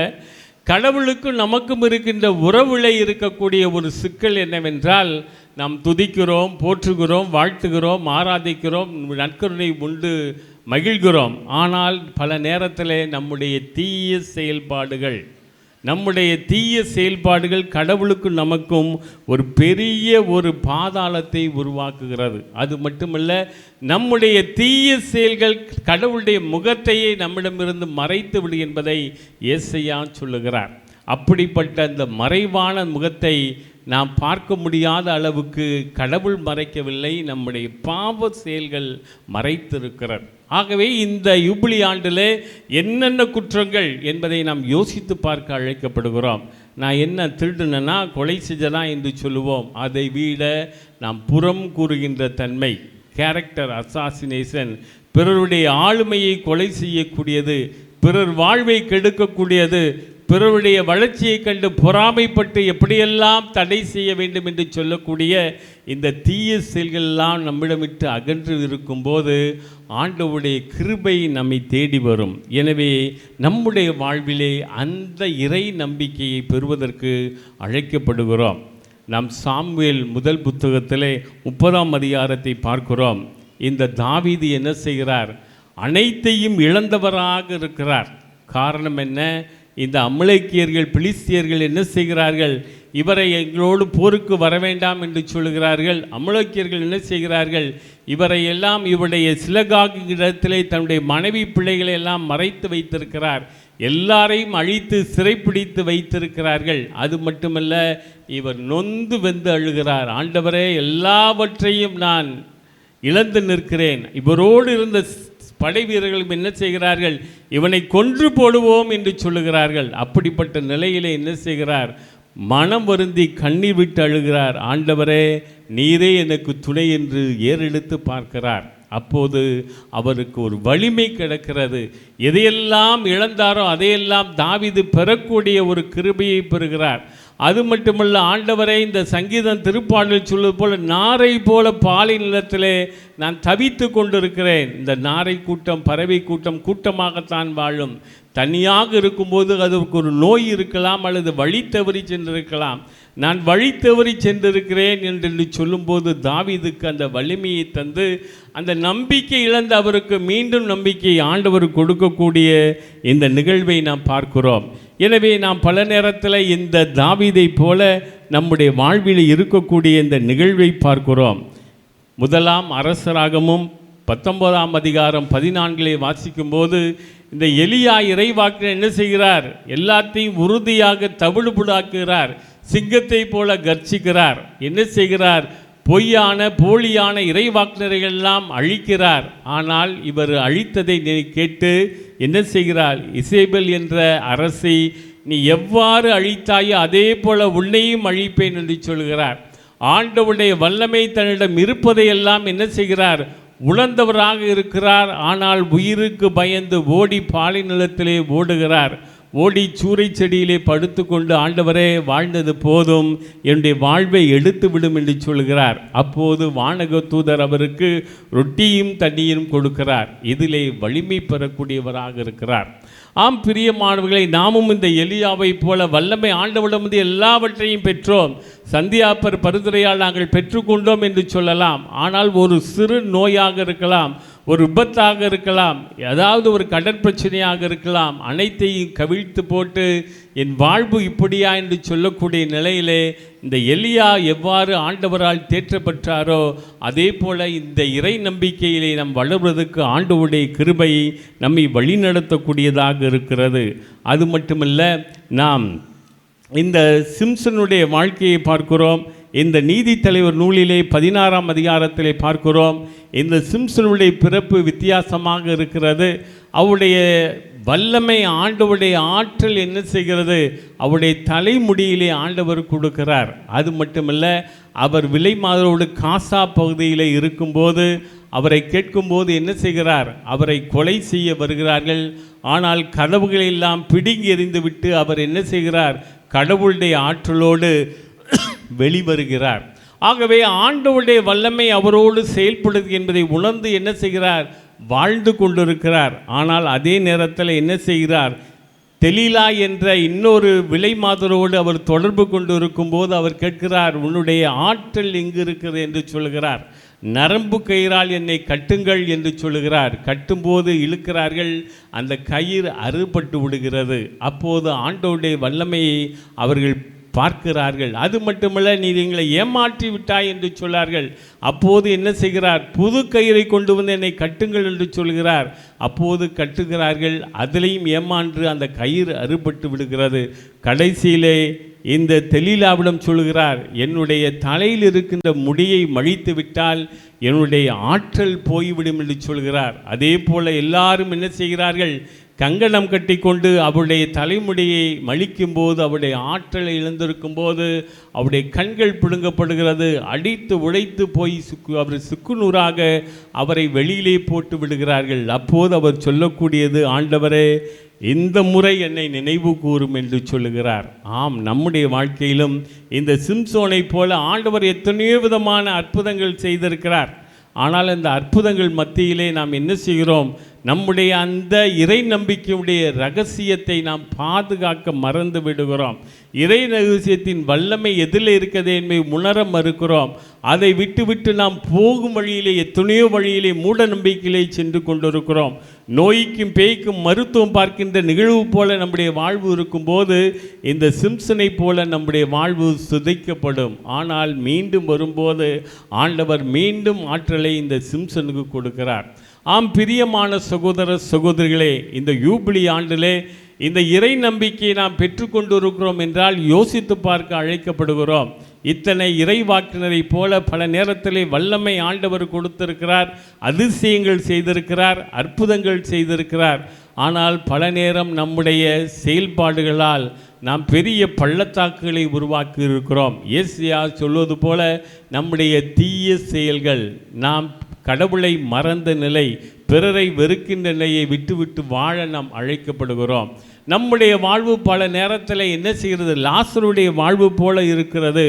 கடவுளுக்கும் நமக்கும் இருக்கின்ற உறவுகளை இருக்கக்கூடிய ஒரு சிக்கல் என்னவென்றால், நாம் துதிக்கிறோம், போற்றுகிறோம், வாழ்த்துகிறோம், ஆராதிக்கிறோம், நற்கருணை உண்டு மகிழ்கிறோம். ஆனால் பல நேரத்தில் நம்முடைய தீய செயல்பாடுகள் கடவுளுக்கும் நமக்கும் ஒரு பெரிய ஒரு பாதாளத்தை உருவாக்குகிறது. அது மட்டுமல்ல, நம்முடைய தீய செயல்கள் கடவுளுடைய முகத்தையே நம்மிடமிருந்து மறைத்து விடு என்பதை ஏசாயா சொல்லுகிறார். அப்படிப்பட்ட அந்த மறைவான முகத்தை நாம் பார்க்க முடியாத அளவுக்கு கடவுள் மறைக்கவில்லை, நம்முடைய பாவ செயல்கள் மறைத்திருக்கிறார். ஆகவே இந்த யுபிலி ஆண்டில் என்னென்ன குற்றங்கள் என்பதை நாம் யோசித்து பார்க்க அழைக்கப்படுகிறோம். நான் என்ன திருடுனா, கொலை செஞ்சனா என்று சொல்லுவோம். அதை விட நாம் புறம் கூறுகின்ற தன்மை, கேரக்டர் அசாசினேஷன், பிறருடைய ஆளுமையை கொலை செய்யக்கூடியது, பிறர் வாழ்வை கெடுக்கக்கூடியது, பிறருடைய வளர்ச்சியை கண்டு பொறாமைப்பட்டு எப்படியெல்லாம் தடை செய்ய வேண்டும் என்று சொல்லக்கூடிய இந்த தீய செயல்களெல்லாம் நம்மிடமிட்டு அகன்று இருக்கும்போது ஆண்டவருடைய கிருபை நம்மை தேடி வரும். எனவே நம்முடைய வாழ்விலே அந்த இறை நம்பிக்கையை பெறுவதற்கு அழைக்கப்படுகிறோம். நாம் சாமுவேல் முதல் புத்தகத்திலே 30ஆம் அதிகாரத்தை பார்க்கிறோம். இந்த தாவீது என்ன செய்கிறார்? அனைத்தையும் இழந்தவராக இருக்கிறார். காரணம் என்ன? இந்த அமலேக்கியர்கள், பிலிஸ்தியர்கள் என்ன செய்கிறார்கள்? இவரை எங்களோடு போருக்கு வர வேண்டாம் என்று சொல்கிறார்கள். அமலேக்கியர்கள் என்ன செய்கிறார்கள்? இவரை எல்லாம் இவருடைய சிலகாகு இடத்திலே தன்னுடைய மனைவி பிள்ளைகளை எல்லாம் மறைத்து வைத்திருக்கிறார். எல்லாரையும் அழித்து சிறைப்பிடித்து வைத்திருக்கிறார்கள். அது மட்டுமல்ல, இவர் நொந்து வெந்து அழுகிறார். ஆண்டவரே, எல்லாவற்றையும் நான் இழந்து நிற்கிறேன். இவரோடு இருந்த படை வீரர்களும் என்ன செய்கிறார்கள்? இவனை கொன்று போடுவோம் என்று சொல்லுகிறார்கள். அப்படிப்பட்ட நிலையிலே என்ன செய்கிறார்? மனம் வருந்தி கண்ணீர் விட்டு அழுகிறார். ஆண்டவரே, நீரே எனக்கு துணை என்று ஏறெடுத்து பார்க்கிறார். அப்போது அவருக்கு ஒரு வலிமை கிடக்கிறது. எதையெல்லாம் இழந்தாரோ அதையெல்லாம் தாவீது பெறக்கூடிய ஒரு கிருபையை பெறுகிறார். அது மட்டுமல்ல, ஆண்டவரே, இந்த சங்கீதம் திருப்பாடல் சொல்வது போல, நாரை போல பாலை நிலத்திலே நான் தவித்து கொண்டிருக்கிறேன். இந்த நாரை கூட்டம், பறவை கூட்டம் கூட்டமாகத்தான் வாழும். தனியாக இருக்கும்போது அதற்கு ஒரு நோய் இருக்கலாம், அல்லது வழி தவறி சென்றிருக்கலாம். நான் வழி தவறி சென்றிருக்கிறேன் என்று சொல்லும்போது தாவீதுக்கு அந்த வலிமையை தந்து, அந்த நம்பிக்கை இழந்த அவருக்கு மீண்டும் நம்பிக்கை ஆண்டவர் கொடுக்கக்கூடிய இந்த நிகழ்வை நாம் பார்க்கிறோம். எனவே நாம் பல நேரத்தில் இந்த தாவீதை போல நம்முடைய வாழ்வில் இருக்கக்கூடிய இந்த நிகழ்வை பார்க்கிறோம். முதலாம் அரசராகமும் 19ஆம் அதிகாரம் 14 வாசிக்கும்போது இந்த எலியா இறைவாக்கினர் என்ன செய்கிறார்? எல்லாத்தையும் உறுதியாக தவிடுபுடாக்குகிறார், சிங்கத்தை போல கர்ச்சிக்கிறார். என்ன செய்கிறார்? பொய்யான போலியான இறைவாக்கினரையெல்லாம் அழிக்கிறார். ஆனால் இவர் அழித்ததை கேட்டு என்ன செய்கிறார்? இசேபெல் என்ற அரசி, நீ எவ்வாறு அழித்தாயோ அதே போல உன்னையும் அழிப்பேன் என்று சொல்கிறார். ஆண்டவருடைய வல்லமை தன்னிடம் இருப்பதையெல்லாம் என்ன செய்கிறார்? உணர்ந்தவராக இருக்கிறார். ஆனால் உயிருக்கு பயந்து ஓடி பாலை நிலத்திலே ஓடுகிறார். ஓடி சூறை செடியிலே படுத்து கொண்டு, ஆண்டவரே வாழ்ந்தது போதும், என்னுடைய வாழ்வை எடுத்து விடும் என்று சொல்கிறார். அப்போது வானக தூதர் அவருக்கு ரொட்டியும் தண்ணியும் கொடுக்கிறார். இதிலே வலிமை பெறக்கூடியவராக இருக்கிறார். ஆம் பிரியமானவர்களை, நாமும் இந்த எலியாவை போல வல்லமை ஆண்டவரிடமிருந்து எல்லாவற்றையும் பெற்றோம். சந்தியாப்பர் பரிந்துரையால் நாங்கள் பெற்றுக்கொண்டோம் என்று சொல்லலாம். ஆனால் ஒரு சிறு நோயாக இருக்கலாம், ஒரு விபத்தாக இருக்கலாம், ஏதாவது ஒரு கடன் பிரச்சனையாக இருக்கலாம், அனைத்தையும் கவிழ்த்து போட்டு என் வாழ்வு இப்படியா என்று சொல்லக்கூடிய நிலையிலே இந்த எலியா எவ்வாறு ஆண்டவரால் தேற்றப்பட்டாரோ அதே போல இந்த இறை நம்பிக்கையிலே நாம் வளர்வதற்கு ஆண்டவருடைய கிருபை நம்மை வழிநடத்தக்கூடியதாக இருக்கிறது. அது மட்டுமல்ல, நாம் இந்த சிம்சனுடைய வாழ்க்கையை பார்க்கிறோம். இந்த நீதித்தலைவர் நூலிலே 16ஆம் அதிகாரத்திலே பார்க்கிறோம். இந்த சிம்சனுடைய பிறப்பு வித்தியாசமாக இருக்கிறது. அவருடைய வல்லமை, ஆண்டவருடைய ஆற்றல் என்ன செய்கிறது? அவருடைய தலைமுடியிலே ஆண்டவர் கொடுக்கிறார். அது மட்டுமல்ல, அவர் விலை மாதரோடு காசா பகுதியில் இருக்கும்போது அவரை கேட்கும்போது என்ன செய்கிறார்? அவரை கொலை செய்ய வருகிறார்கள். ஆனால் கதவுகளெல்லாம் பிடுங்கி எறிந்துவிட்டு அவர் என்ன செய்கிறார்? கடவுளுடைய ஆற்றலோடு வெளிவருகிறார். ஆகவே ஆண்டவருடைய வல்லமை அவரோடு செயல்படுது என்பதை உணர்ந்து என்ன செய்கிறார்? வாழ்ந்து கொண்டிருக்கிறார். ஆனால் அதே நேரத்தில் என்ன செய்கிறார்? தெலீலா என்ற இன்னொரு விலை மாதரோடு அவர் தொடர்பு கொண்டு இருக்கும்போது அவர் கேட்கிறார், உன்னுடைய ஆற்றல் எங்கு இருக்கிறது என்று சொல்கிறார். நரம்பு கயிறால் என்னை கட்டுங்கள் என்று சொல்லுகிறார். கட்டும்போது இழுக்கிறார்கள், அந்த கயிறு அறுபட்டு விடுகிறது. அப்போது ஆண்டவருடைய வல்லமையை அவர்கள் பார்க்கிறார்கள். அது மட்டுமல்ல, நீ எங்களை ஏமாற்றி விட்டாய் என்று சொன்னார்கள். அப்போது என்ன செய்கிறார்? புது கயிறை கொண்டு வந்து என்னை கட்டுங்கள் என்று சொல்கிறார். அப்போது கட்டுகிறார்கள். அதிலையும் ஏமாற்று அந்த கயிறு அறுபட்டு விடுகிறது. கடைசியிலே இந்த தெலீலாவிடம் சொல்கிறார், என்னுடைய தலையில் இருக்கின்ற முடியை மழித்து விட்டால் என்னுடைய ஆற்றல் போய்விடும் என்று சொல்கிறார். அதே போல் எல்லாரும் என்ன செய்கிறார்கள்? கங்கணம் கட்டி கொண்டு அவருடைய தலைமுடியை மழிக்கும்போது அவருடைய ஆற்றலை இழந்திருக்கும் போது அவருடைய கண்கள் பிடுங்கப்படுகிறது. அடித்து உடைத்து போய் அவர் சுக்குநூறாக அவரை வெளியிலே போட்டு விடுகிறார்கள். அப்போது அவர் சொல்லக்கூடியது, ஆண்டவரே, இந்த முறை என்னை நினைவு கூறும் என்று சொல்லுகிறார். ஆம், நம்முடைய வாழ்க்கையிலும் இந்த சிம்சோனை போல ஆண்டவர் எத்தனையோ விதமான அற்புதங்கள் செய்திருக்கிறார். ஆனால் அந்த அற்புதங்கள் மத்தியிலே நாம் என்ன செய்கிறோம்? நம்முடைய அந்த இறை நம்பிக்கையுடைய ரகசியத்தை நாம் பாதுகாக்க மறந்து விடுகிறோம். இறை ரகசியத்தின் வல்லமை எதில் இருக்கிறது என்பதை உணர மறுக்கிறோம். அதை விட்டு நாம் போகும் வழியிலே எத்தனையோ வழியிலே மூட நம்பிக்கையிலே சென்று கொண்டிருக்கிறோம். நோய்க்கும் பேய்க்கும் மருத்துவம் பார்க்கின்ற நிகழ்வு போல நம்முடைய வாழ்வு இருக்கும்போது இந்த சிம்சனை போல நம்முடைய வாழ்வு சிதைக்கப்படும். ஆனால் மீண்டும் வரும்போது ஆண்டவர் மீண்டும் ஆற்றலை இந்த சிம்சனுக்கு கொடுக்கிறார். ஆம் பிரியமான சகோதர சகோதரிகளே, இந்த யூபிலி ஆண்டிலே இந்த இறை நம்பிக்கையை நாம் பெற்றுக்கொண்டிருக்கிறோம் என்றால் யோசித்து பார்க்க அழைக்கப்படுகிறோம். இத்தனை இறைவாக்கினரை போல பல நேரத்திலே வல்லமை ஆண்டவர் கொடுத்திருக்கிறார், அதிசயங்கள் செய்திருக்கிறார், அற்புதங்கள் செய்திருக்கிறார். ஆனால் பல நேரம் நம்முடைய செயல்பாடுகளால் நாம் பெரிய பள்ளத்தாக்குகளை உருவாக்கி இருக்கிறோம். ஏசியா சொல்வது போல நம்முடைய தீய செயல்கள், நாம் கடவுளை மறந்த நிலை, பிறரை வெறுக்கின்ற நிலையை விட்டுவிட்டு வாழ நாம் அழைக்கப்படுகிறோம். நம்முடைய வாழ்வு பல நேரத்தில் என்ன செய்கிறது? லாசருடைய வாழ்வு போல இருக்கிறது.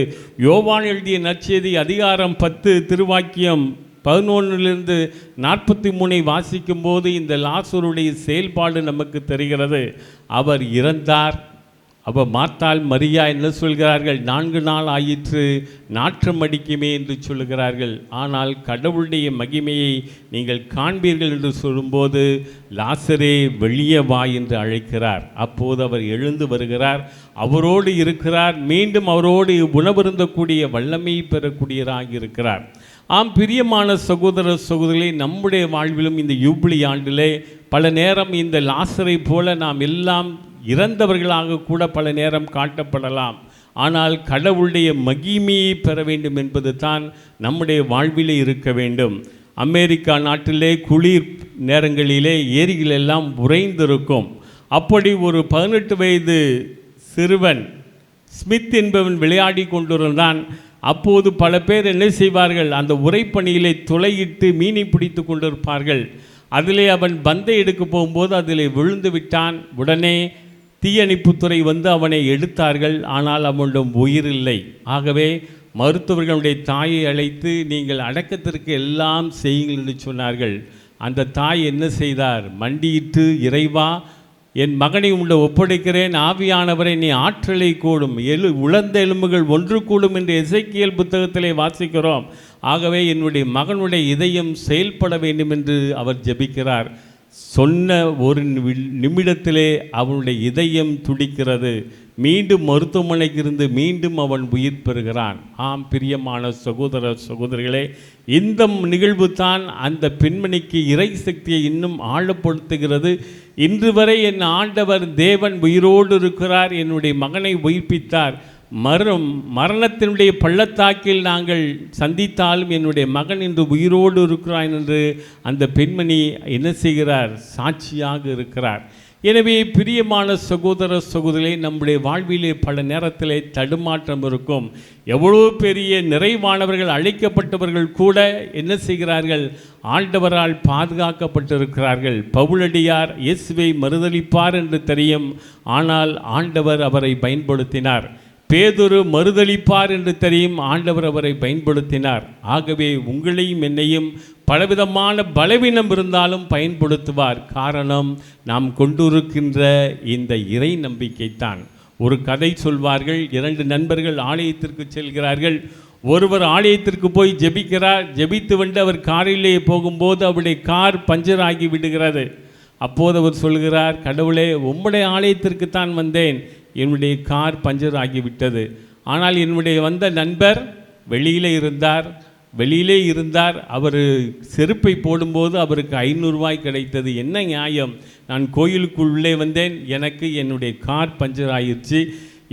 யோவான் எழுதிய நற்செய்தி அதிகாரம் 10 திருவாக்கியம் 11 43 வாசிக்கும் போது இந்த லாசருடைய செயல்பாடு நமக்கு தெரிகிறது. அவர் இறந்தார். அவர் மார்த்தாள் மரியா என்ன சொல்கிறார்கள்? 4 நாள் ஆயிற்று, நாற்றம் அடிக்குமே என்று சொல்லுகிறார்கள். ஆனால் கடவுளுடைய மகிமையை நீங்கள் காண்பீர்கள் என்று சொல்லும்போது லாசரே வெளியே வா என்று அழைக்கிறார். அப்போது அவர் எழுந்து வருகிறார், அவரோடு இருக்கிறார், மீண்டும் அவரோடு உணவருந்தக்கூடிய வல்லமை பெறக்கூடியவராக இருக்கிறார். ஆம் பிரியமான சகோதர சகோதரிகளே, நம்முடைய வாழ்விலும் இந்த யூபிலி ஆண்டிலே பல நேரம் இந்த லாசரை போல நாம் எல்லாம் இறந்தவர்களாக கூட பல நேரம் காட்டப்படலாம். ஆனால் கடவுளுடைய மகிமையை பெற வேண்டும் என்பது தான் நம்முடைய வாழ்விலே இருக்க வேண்டும். அமெரிக்கா நாட்டிலே குளிர் நேரங்களிலே ஏரிகள் எல்லாம் உறைந்திருக்கும். அப்படி ஒரு 18 வயது சிறுவன் ஸ்மித் என்பவன் விளையாடி கொண்டிருந்தான். அப்போது பல பேர் என்ன செய்வார்கள், அந்த உறைப்பணியிலே துளையிட்டு மீனை பிடித்து கொண்டிருப்பார்கள். அதிலே அவன் பந்தை எடுக்க போகும்போது அதிலே விழுந்து விட்டான். உடனே தீயணைப்புத்துறை வந்து அவனை எடுத்தார்கள். ஆனால் அவனிடம் உயிர் இல்லை. ஆகவே மருத்துவர்களுடைய தாயை அழைத்து நீங்கள் அடக்கத்திற்கு எல்லாம் செய்யுங்கள் என்று சொன்னார்கள். அந்த தாய் என்ன செய்தார், மண்டியிட்டு இறைவா என் மகனை உள்ள ஒப்படைக்கிறேன், ஆவியானவரை நீ ஆற்றலை கூடும், உலர்ந்த எலும்புகள் ஒன்று கூடும் என்று எசேக்கியேல் புத்தகத்திலே வாசிக்கிறோம். ஆகவே என்னுடைய மகனுடைய இதயம் செயல்பட வேண்டும் என்று அவர் ஜெபிக்கிறார். சொன்ன ஒரு நிமிடத்திலே அவனுடைய இதயம் துடிக்கிறது. மீண்டும் மருத்துவமனைக்கு இருந்து மீண்டும் அவன் உயிர் பெறுகிறான். ஆம் பிரியமான சகோதர சகோதரிகளே, இந்த நிகழ்வு தான் அந்த பெண்மணிக்கு இறை சக்தியை இன்னும் ஆழப்படுத்துகிறது. இன்று வரை என் ஆண்டவர் தேவன் உயிரோடு இருக்கிறார், என்னுடைய மகனை உயிர்ப்பித்தார், மரணத்தினுடைய பள்ளத்தாக்கில் நாங்கள் சந்தித்தாலும் என்னுடைய மகன் இன்று உயிரோடு இருக்கிறான் என்று அந்த பெண்மணி என்ன செய்கிறார், சாட்சியாக இருக்கிறார். எனவே பிரியமான சகோதர சகோதரிகளே, நம்முடைய வாழ்விலே பல நேரத்திலே தடுமாற்றம் இருக்கும். எவ்வளோ பெரிய நிறைவானவர்கள் அழைக்கப்பட்டவர்கள் கூட என்ன செய்கிறார்கள், ஆண்டவரால் பாதுகாக்கப்பட்டிருக்கிறார்கள். பவுலடியார் இயேசுவை மறுதலிப்பார் என்று தெரியும், ஆனால் ஆண்டவர் அவரை பயன்படுத்தினார். பேதுரு மறுதலிப்பார் என்று தெரியும், ஆண்டவர் அவரை பயன்படுத்தினார். ஆகவே உங்களையும் என்னையும் பலவிதமான பலவீனம் இருந்தாலும் பயன்படுத்துவார். காரணம், நாம் கொண்டிருக்கின்ற இந்த இறை நம்பிக்கைத்தான். ஒரு கதை சொல்வார்கள். 2 நண்பர்கள் ஆலயத்திற்கு செல்கிறார்கள். ஒருவர் ஆலயத்திற்கு போய் ஜெபிக்கிறார். ஜெபித்து வந்து அவர் காரிலே போகும்போது அவருடைய கார் பஞ்சர் ஆகி விடுகிறது. அப்போது அவர் சொல்கிறார், கடவுளே, உம்முடைய ஆலயத்திற்கு தான் வந்தேன், என்னுடைய கார் பஞ்சர் ஆகிவிட்டது. ஆனால் என்னுடைய வந்த நண்பர் வெளியிலே இருந்தார். அவர் செருப்பை போடும்போது அவருக்கு 500 ரூபாய் கிடைத்தது. என்ன நியாயம்? நான் கோயிலுக்குள்ளே வந்தேன், எனக்கு என்னுடைய கார் பஞ்சர் ஆயிடுச்சு.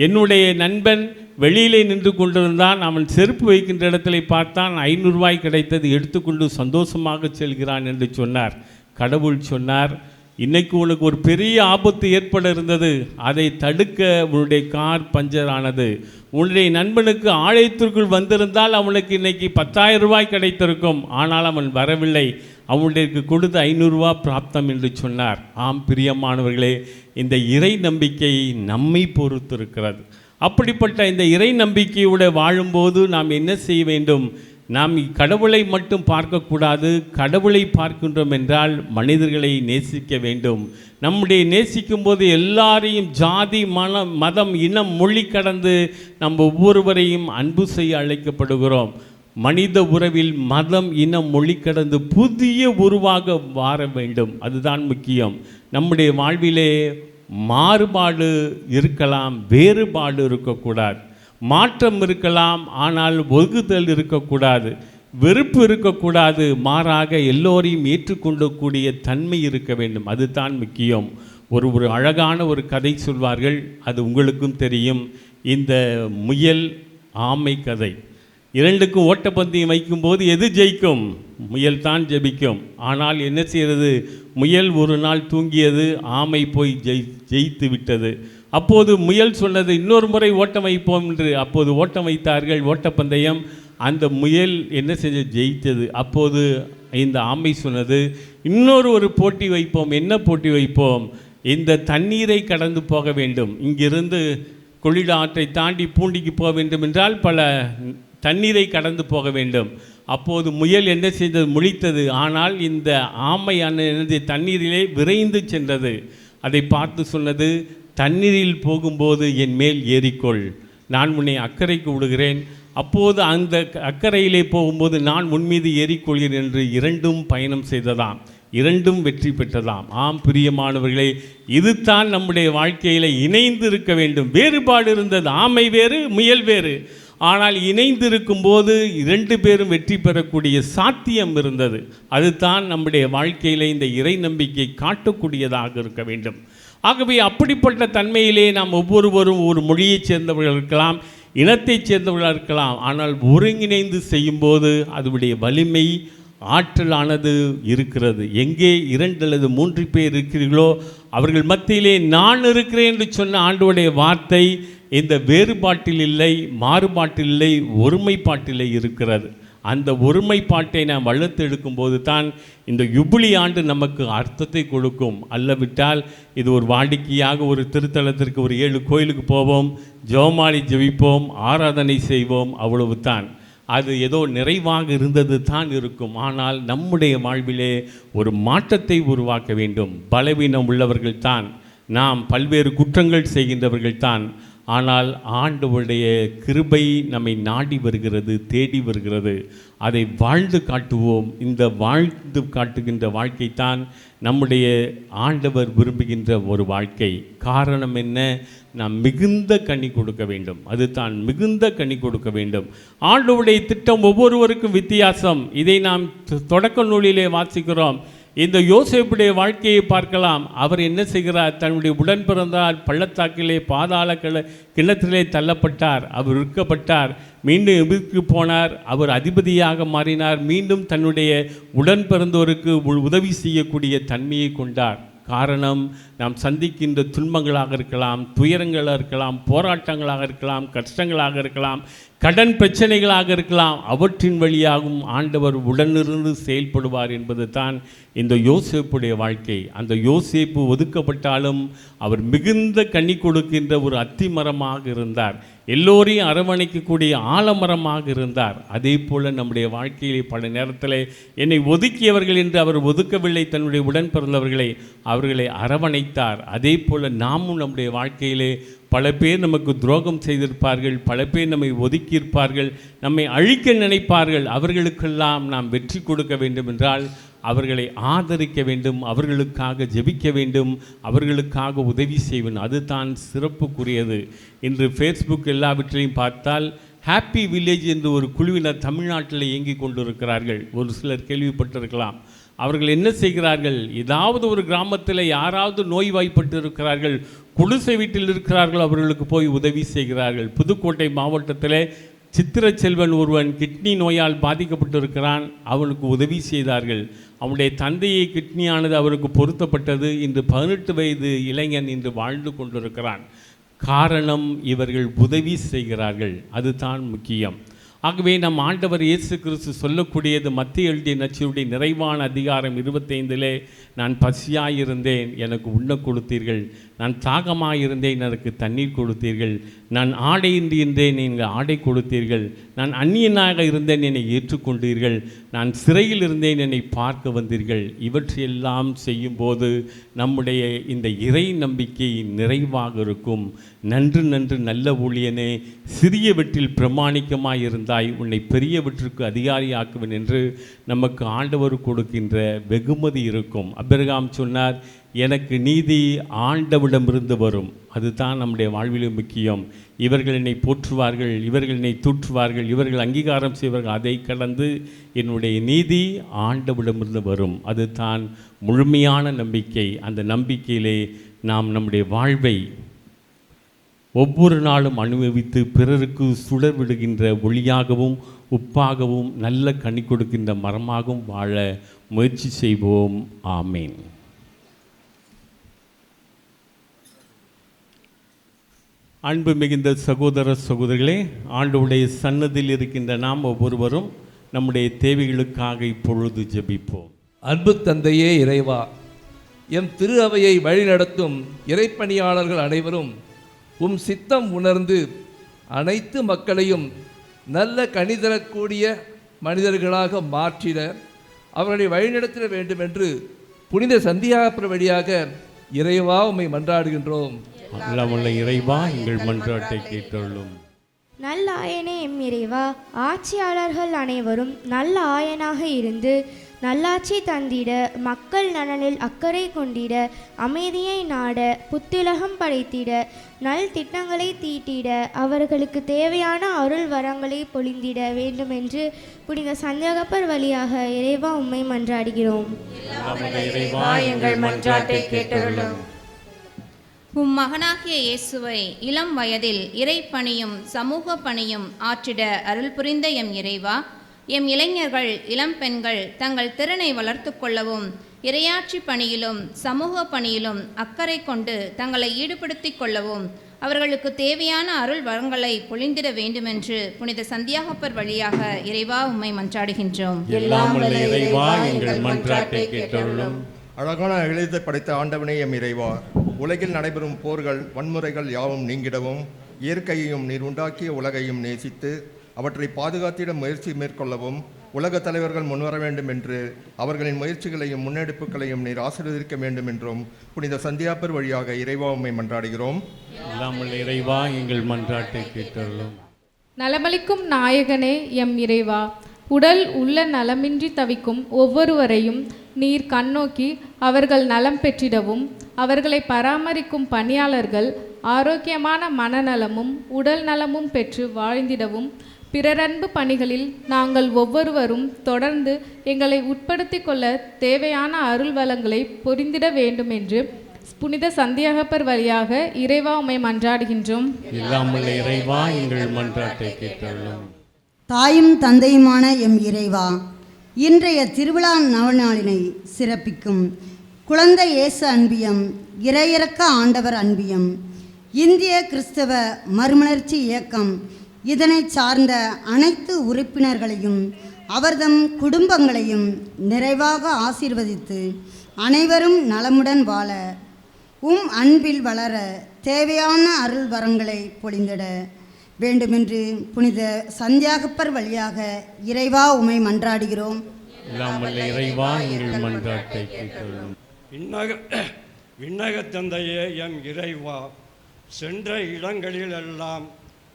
என்னுடைய நண்பன் வெளியிலே நின்று கொண்டிருந்தான். அவன் செருப்பு வைக்கின்ற இடத்துல பார்த்தான், 500 ரூபாய் கிடைத்தது, எடுத்துக்கொண்டு சந்தோஷமாக செல்கிறான் என்று சொன்னார். கடவுள் சொன்னார், இன்னைக்கு உனக்கு ஒரு பெரிய ஆபத்து ஏற்பட இருந்தது, அதை தடுக்க உன்னுடைய கார் பஞ்சர் ஆனது. உன்னுடைய நண்பனுக்கு ஆலயத்திற்குள் வந்திருந்தால் அவனுக்கு இன்னைக்கு 10,000 ரூபாய் கிடைத்திருக்கும். ஆனால் அவன் வரவில்லை, அவனுடைய கொடுத்த 500 ரூபாய் பிராப்தம் என்று சொன்னார். ஆம் பிரியமானவர்களே, இந்த இறை நம்பிக்கை நம்மை பொறுத்திருக்கிறது. அப்படிப்பட்ட இந்த இறை நம்பிக்கையோடு வாழும்போது நாம் என்ன செய்ய வேண்டும், நாம் கடவுளை மட்டும் பார்க்கக்கூடாது. கடவுளை பார்க்கின்றோம் என்றால் மனிதர்களை நேசிக்க வேண்டும். நம்முடைய நேசிக்கும் போது எல்லாரையும் ஜாதி மதம் இனம் மொழி கடந்து நம்ம ஒவ்வொருவரையும் அன்பு செய்ய அழைக்கப்படுகிறோம். மனித உறவில் மதம் இனம் மொழி கடந்து புதிய உருவாக வாழ வேண்டும். அதுதான் முக்கியம். நம்முடைய வாழ்விலே மாறுபாடு இருக்கலாம், வேறுபாடு இருக்கக்கூடாது. மாற்றம் இருக்கலாம், ஆனால் ஒதுக்குதல் இருக்கக்கூடாது, வெறுப்பு இருக்கக்கூடாது. மாறாக எல்லோரையும் ஏற்றுக்கொள்ளக்கூடிய தன்மை இருக்க வேண்டும். அதுதான் முக்கியம். ஒரு அழகான ஒரு கதை சொல்வார்கள், அது உங்களுக்கும் தெரியும். இந்த முயல் ஆமை கதை. 2க்கும் ஓட்டப்பந்தயம் வைக்கும்போது எது ஜெயிக்கும்? முயல் தான் ஜெயிக்கும். ஆனால் என்ன செய்கிறது, முயல் ஒரு நாள் தூங்கியது, ஆமை போய் ஜெயித்து விட்டது. அப்போது முயல் சொன்னது, இன்னொரு முறை ஓட்டம் வைப்போம் என்று. அப்போது ஓட்டம் வைத்தார்கள், ஓட்டப்பந்தயம். அந்த முயல் என்ன செஞ்ச, ஜெயித்தது. அப்போது இந்த ஆமை சொன்னது, இன்னொரு போட்டி வைப்போம். என்ன போட்டி வைப்போம்? இந்த தண்ணீரை கடந்து போக வேண்டும். இங்கிருந்து கொள்ளிட ஆற்றை தாண்டி பூண்டிக்கு போக வேண்டும் என்றால் பல தண்ணீரை கடந்து போக வேண்டும். அப்போது முயல் என்ன செய்தது, முழித்தது. ஆனால் இந்த ஆமை அந்த தண்ணீரிலே விரைந்து சென்றது. அதை பார்த்து சொன்னது, தண்ணீரில் போகும்போது என் மேல் ஏறிக்கொள், நான் உன்னை அக்கறைக்கு விடுகிறேன். அப்போது அந்த அக்கறையிலே போகும்போது நான் உன் மீது ஏறிக்கொள்கிறேன் என்று 2ம் பயணம் செய்ததாம். 2ம் வெற்றி பெற்றதாம். ஆம் பிரியமானவர்களே, இதுதான் நம்முடைய வாழ்க்கையில் இணைந்து இருக்க வேண்டும். வேறுபாடு இருந்தது, ஆமை வேறு முயல் வேறு. ஆனால் இணைந்திருக்கும் போது 2 பேரும் வெற்றி பெறக்கூடிய சாத்தியம் இருந்தது. அதுதான் நம்முடைய வாழ்க்கையில் இந்த இறை நம்பிக்கை காட்டக்கூடியதாக இருக்க வேண்டும். ஆகவே அப்படிப்பட்ட தன்மையிலே நாம் ஒவ்வொருவரும் ஒரு மொழியைச் சேர்ந்தவர்கள் இருக்கலாம், இனத்தைச் சேர்ந்தவர்களாக இருக்கலாம். ஆனால் ஒருங்கிணைந்து செய்யும்போது அதனுடைய வலிமை ஆற்றலானது இருக்கிறது. எங்கே 2 அல்லது 3 பேர் இருக்கிறீர்களோ அவர்கள் மத்தியிலே நான் இருக்கிறேன் என்று சொன்ன ஆண்டவருடைய வார்த்தை இந்த வேறுபாட்டில் இல்லை, மாறுபாட்டில் இல்லை, ஒருமைப்பாட்டிலே இருக்கிறது. அந்த ஒருமைப்பாட்டை நாம் வளர்த்து எடுக்கும்போது தான் இந்த யுபிலி ஆண்டு நமக்கு அர்த்தத்தை கொடுக்கும். அல்லவிட்டால் இது ஒரு வாடிக்கையாக ஒரு திருத்தலத்திற்கு ஒரு 7 கோயிலுக்கு போவோம், ஜெபமாலை ஜெபிப்போம், ஆராதனை செய்வோம், அவ்வளவு தான். அது ஏதோ நிறைவாக இருந்தது தான் இருக்கும். ஆனால் நம்முடைய வாழ்விலே ஒரு மாற்றத்தை உருவாக்க வேண்டும். பலவீனம் உள்ளவர்கள் தான் நாம், பல்வேறு குற்றங்கள் செய்கின்றவர்கள் தான். ஆனால் ஆண்டவருடைய கிருபை நம்மை நாடி வருகிறது, தேடி வருகிறது. அதை வாழ்ந்து காட்டுவோம். இந்த வாழ்ந்து காட்டுகின்ற வாழ்க்கை தான் நம்முடைய ஆண்டவர் விரும்புகின்ற ஒரு வாழ்க்கை. காரணம் என்ன? நாம் மிகுந்த கனி கொடுக்க வேண்டும். அது தான் மிகுந்த கனி கொடுக்க வேண்டும். ஆண்டவருடைய திட்டம் ஒவ்வொருவருக்கும் வித்தியாசம். இதை நாம் தொடக்க நூலிலே வாசிக்கிறோம். இந்த யோசேப்புடைய வாழ்க்கையை பார்க்கலாம். அவர் என்ன செய்கிறார்? தன்னுடைய உடன் பிறந்தார் பள்ளத்தாக்கிலே பாதாள கிணற்றிலே தள்ளப்பட்டார், அவர் விற்கப்பட்டார், மீண்டும் எபிற்கு போனார், அவர் அதிபதியாக மாறினார், மீண்டும் தன்னுடைய உடன் பிறந்தோருக்கு உதவி செய்யக்கூடிய தன்மையை கொண்டார். காரணம், நாம் சந்திக்கின்ற துன்பங்களாக இருக்கலாம், துயரங்களாக இருக்கலாம், போராட்டங்களாக இருக்கலாம், கஷ்டங்களாக இருக்கலாம், கடன் பிரச்சனைகளாக இருக்கலாம். அவற்றின் வழியாகவும் ஆண்டவர் உடனிருந்து செயல்படுவார் என்பது தான் இந்த யோசேப்புடைய வாழ்க்கை. அந்த யோசேப்பு ஒதுக்கப்பட்டாலும் அவர் மிகுந்த கனி கொடுக்கின்ற ஒரு அத்திமரமாக இருந்தார். எல்லோரையும் அரவணைக்கக்கூடிய ஆலமரமாக இருந்தார். அதே போல் நம்முடைய வாழ்க்கையிலே பல நேரத்தில் என்னை ஒதுக்கியவர்கள் என்று அவர் ஒதுக்கவில்லை. தன்னுடைய உடன் பிறந்தவர்களை அவர்களை அரவணைத்தார். அதே போல் நாமும் நம்முடைய வாழ்க்கையிலே பல பேர் நமக்கு துரோகம் செய்திருப்பார்கள், பல பேர் நம்மை ஒதுக்கியிருப்பார்கள், நம்மை அழிக்க நினைப்பார்கள். அவர்களுக்கெல்லாம் நாம் வெற்றி கொடுக்க வேண்டும் என்றால் அவர்களை ஆதரிக்க வேண்டும், அவர்களுக்காக ஜெபிக்க வேண்டும், அவர்களுக்காக உதவி செய்வேன். அதுதான் சிறப்புக்குரியது. இன்று ஃபேஸ்புக் எல்லாவற்றையும் பார்த்தால் ஹாப்பி வில்லேஜ் என்று ஒரு குழுவினர் தமிழ்நாட்டில் இயங்கி கொண்டிருக்கிறார்கள். ஒரு சிலர் கேள்விப்பட்டிருக்கலாம். அவர்கள் என்ன செய்கிறார்கள்? ஏதாவது ஒரு கிராமத்தில் யாராவது நோய்வாய்ப்பட்டு இருக்கிறார்கள், குடிசை வீட்டில் இருக்கிறார்கள், அவர்களுக்கு போய் உதவி செய்கிறார்கள். புதுக்கோட்டை மாவட்டத்தில் சித்திர செல்வன் ஒருவன் கிட்னி நோயால் பாதிக்கப்பட்டிருக்கிறான், அவனுக்கு உதவி செய்தார்கள். அவனுடைய தந்தையை கிட்னியானது அவருக்கு பொருத்தப்பட்டது. இன்று 18 வயது இளைஞன் இன்று வாழ்ந்து கொண்டிருக்கிறான். காரணம், இவர்கள் உதவி செய்கிறார்கள். அதுதான் முக்கியம். ஆகவே நம் ஆண்டவர் இயேசு கிறிஸ்து சொல்லக்கூடியது மத்திய எழுதிய நற்செய்தியுடைய நிறைவான அதிகாரம் 25 நான் பசியாயிருந்தேன், எனக்கு உண்ண கொடுத்தீர்கள், நான் தாகமாயிருந்தேன், எனக்கு தண்ணீர் கொடுத்தீர்கள், நான் ஆடையின்றி இருந்தேன், நீங்கள் ஆடை கொடுத்தீர்கள், நான் அந்நியனாக இருந்தேன், என்னை ஏற்றுக்கொண்டீர்கள், நான் சிறையில் இருந்தேன், என்னை பார்க்க வந்தீர்கள். இவற்றையெல்லாம் செய்யும்போது நம்முடைய இந்த இறை நம்பிக்கை நிறைவாக இருக்கும். நன்று நன்று நல்ல ஊழியனே, சிறியவற்றில் பிரமாணிக்கமாக இருந்தாய், உன்னை பெரியவற்றுக்கு அதிகாரியாக்குவேன் என்று நமக்கு ஆண்டவர் கொடுக்கின்ற வெகுமதி இருக்கும். அபிரகாம் சொன்னார், எனக்கு நீதி ஆண்டவரிடமிருந்து வரும். அதுதான் நம்முடைய வாழ்விலும் முக்கியம். இவர்கள் என்னை போற்றுவார்கள், இவர்கள் என்னை தூற்றுவார்கள், இவர்கள் அங்கீகாரம் செய்வார்கள், அதை கடந்து என்னுடைய நீதி ஆண்டவரிடமிருந்து வரும். அதுதான் முழுமையான நம்பிக்கை. அந்த நம்பிக்கையிலே நாம் நம்முடைய வாழ்வை ஒவ்வொரு நாளும் அனுபவித்து பிறருக்கு சுடர் விடுகின்ற ஒளியாகவும் உப்பாகவும் நல்ல கனி கொடுக்கின்ற மரமாகவும் வாழ முயற்சி செய்வோம். ஆமேன். அன்பு மிகுந்த சகோதர சகோதரிகளே, ஆண்டவருடைய சன்னதியில் இருக்கின்ற நாம் ஒவ்வொருவரும் நம்முடைய தேவைகளுக்காக இப்பொழுது ஜெபிப்போம். அன்பு தந்தையே இறைவா, எம் திரு அவையை வழிநடத்தும் இறைப்பணியாளர்கள் அனைவரும் உம் சித்தம் உணர்ந்து அனைத்து மக்களையும் நல்ல கனி தரக்கூடிய மனிதர்களாக மாற்றிட அவர்களை வழிநடத்திட வேண்டும் என்று புனித சந்தியாகப்பர் வழியாக இறைவா உம்மை மன்றாடுகின்றோம். அல்லமுள்ள இறைவா, எங்கள் மன்றாட்டை கேட்டருளும். நல்ல ஆயனே எம் இறைவா, ஆட்சியாளர்கள் அனைவரும் நல்ல ஆயனாக இருந்து நல்லாட்சி தந்திட, மக்கள் நலனில் அக்கறை கொண்டிட, அமைதியை நாட, புத்துலகம் படைத்திட, நல் திட்டங்களை தீட்டிட, அவர்களுக்கு தேவையான அருள் வரங்களை பொழிந்திட வேண்டுமென்று புனித சந்தியாகப்பர் வழியாக இறைவா உம்மை மன்றாடுகிறோம். எங்கள் மன்றாட்டை கேட்டருளும். உம் மகனாகிய இயேசுவை இளம் வயதில் இறை பணியும் சமூக பணியும் ஆற்றிட அருள் புரிந்த எம் இறைவா, எம் இளைஞர்கள் இளம் பெண்கள் தங்கள் திறனை வளர்த்து கொள்ளவும், இறையாட்சி பணியிலும் சமூக பணியிலும் அக்கறை கொண்டு தங்களை ஈடுபடுத்திக் கொள்ளவும் அவர்களுக்கு தேவையான அருள் வரங்களை பொழிந்திட வேண்டுமென்று புனித சந்தியாகப்பர் வழியாக இறைவா உம்மை மன்றாடுகின்றோம். அழகான எழுத்தை படைத்த ஆண்டவனே எம் இறைவா, உலகில் நடைபெறும் போர்கள் வன்முறைகள் யாவும் நீங்கிடவும், இயற்கையையும் நீர் உண்டாக்கிய உலகையும் நேசித்து அவற்றை பாதுகாத்திட முயற்சி மேற்கொள்ளவும் உலக தலைவர்கள் முன்வர வேண்டும் என்று அவர்களின் முயற்சிகளையும் முன்னெடுப்புகளையும் நீர் ஆசீர்வதிக்க வேண்டும் என்றும் புனித சந்தியாப்பர் வழியாக இறைவா உம்மை மன்றாடுகிறோம். இறைவா எங்கள் மன்றாட்டை கேட்டருளும். நலமளிக்கும் நாயகனே எம் இறைவா, உடல் உள்ள நலமின்றி தவிக்கும் ஒவ்வொருவரையும் நீர் கண்ணோக்கி அவர்கள் நலம் பெற்றிடவும், அவர்களை பராமரிக்கும் பணியாளர்கள் ஆரோக்கியமான மனநலமும் உடல் நலமும் பெற்று வாழ்ந்திடவும், பிறரன்பு பணிகளில் நாங்கள் ஒவ்வொருவரும் தொடர்ந்து எங்களை உட்படுத்தி கொள்ள தேவையான அருள் வளங்களை பொரிந்திட வேண்டும் என்று புனித சந்தியாகப்பர் வழியாக இறைவா உம்மை மன்றாடுகின்றோம். இறைவா எங்கள் மன்றாட்டை கேட்டருளும். தாயும் தந்தையுமான எம் இறைவா, இன்றைய திருவிழா நவநாளினை சிறப்பிக்கும் குழந்தை இயேசு அன்பியம், இறையிறக்க ஆண்டவர் அன்பியம், இந்திய கிறிஸ்தவ மறுமலர்ச்சி இயக்கம், இதனை சார்ந்த அனைத்து உறுப்பினர்களையும் அவர்தம் குடும்பங்களையும் நிறைவாக ஆசீர்வதித்து அனைவரும் நலமுடன் வாழ, அன்பில் வளர தேவையான அருள் வரங்களை பொழிந்திட வேண்டுமென்று புனித சந்தியாகப்பர் வழியாக இறைவா உம்மை மன்றாடுகிறோம். இறைவா எங்கள் மன்றாட்டை கேட்டருளும். விண்ணக தந்தையே எம் இறைவா, சென்ற இடங்களிலெல்லாம்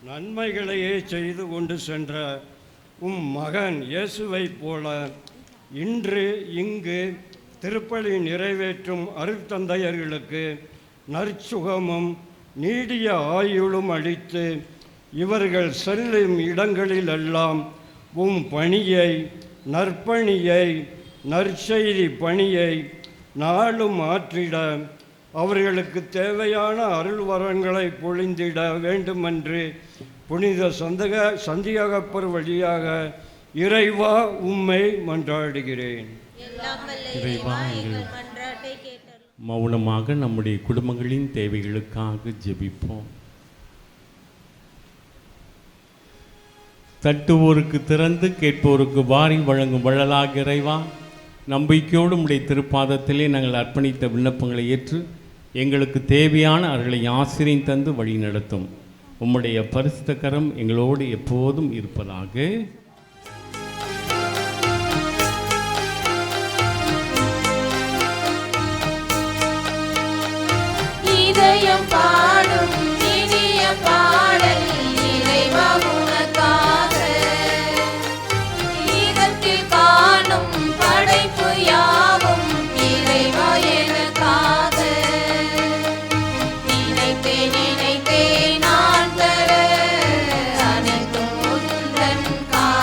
நன்மைகளையே செய்து கொண்டு சென்ற மகன் இயேசுவை போல இன்று இங்கு திருப்பலி நிறைவேற்றும் அருட்தந்தையர்களுக்கு நற்சுகமும் நீடிய ஆயுளும் அளித்து இவர்கள் செல்லும் இடங்களிலெல்லாம் பணியை, நற்பணியை, நற்செய்தி பணியை நாளும் ஆற்றிட அவர்களுக்கு தேவையான அருள் வரங்களை பொழிந்திட வேண்டுமென்று புனித சந்தியாகப்பர் வழியாக இறைவா உம்மை மன்றாடுகிறேன். மௌனமாக நம்முடைய குடும்பங்களின் தேவைகளுக்காக ஜெபிப்போம். தட்டுவோருக்கு திறந்து கேட்போருக்கு வாரி வழங்கும் வள்ளலாக இறைவா, நம்பிக்கையோடு உம்முடைய திருப்பாதத்திலே நாங்கள் அர்ப்பணித்த விண்ணப்பங்களை ஏற்று எங்களுக்கு தேவையான அவர்களை ஆசிரியம் தந்து வழி நடத்தும். உம்முடைய பரிசுத்த கரம் எங்களோடு எப்போதும் இருப்பதாக. இதயம் பாடும் இனிய பாடல் இறைவா உனக்காக, ஈகத்தில் காணும் படைப்பு யாவும் இறைவா எனக்காக. நினைத்தே நான் தர அனைத்தும் உந்தன் காதல்.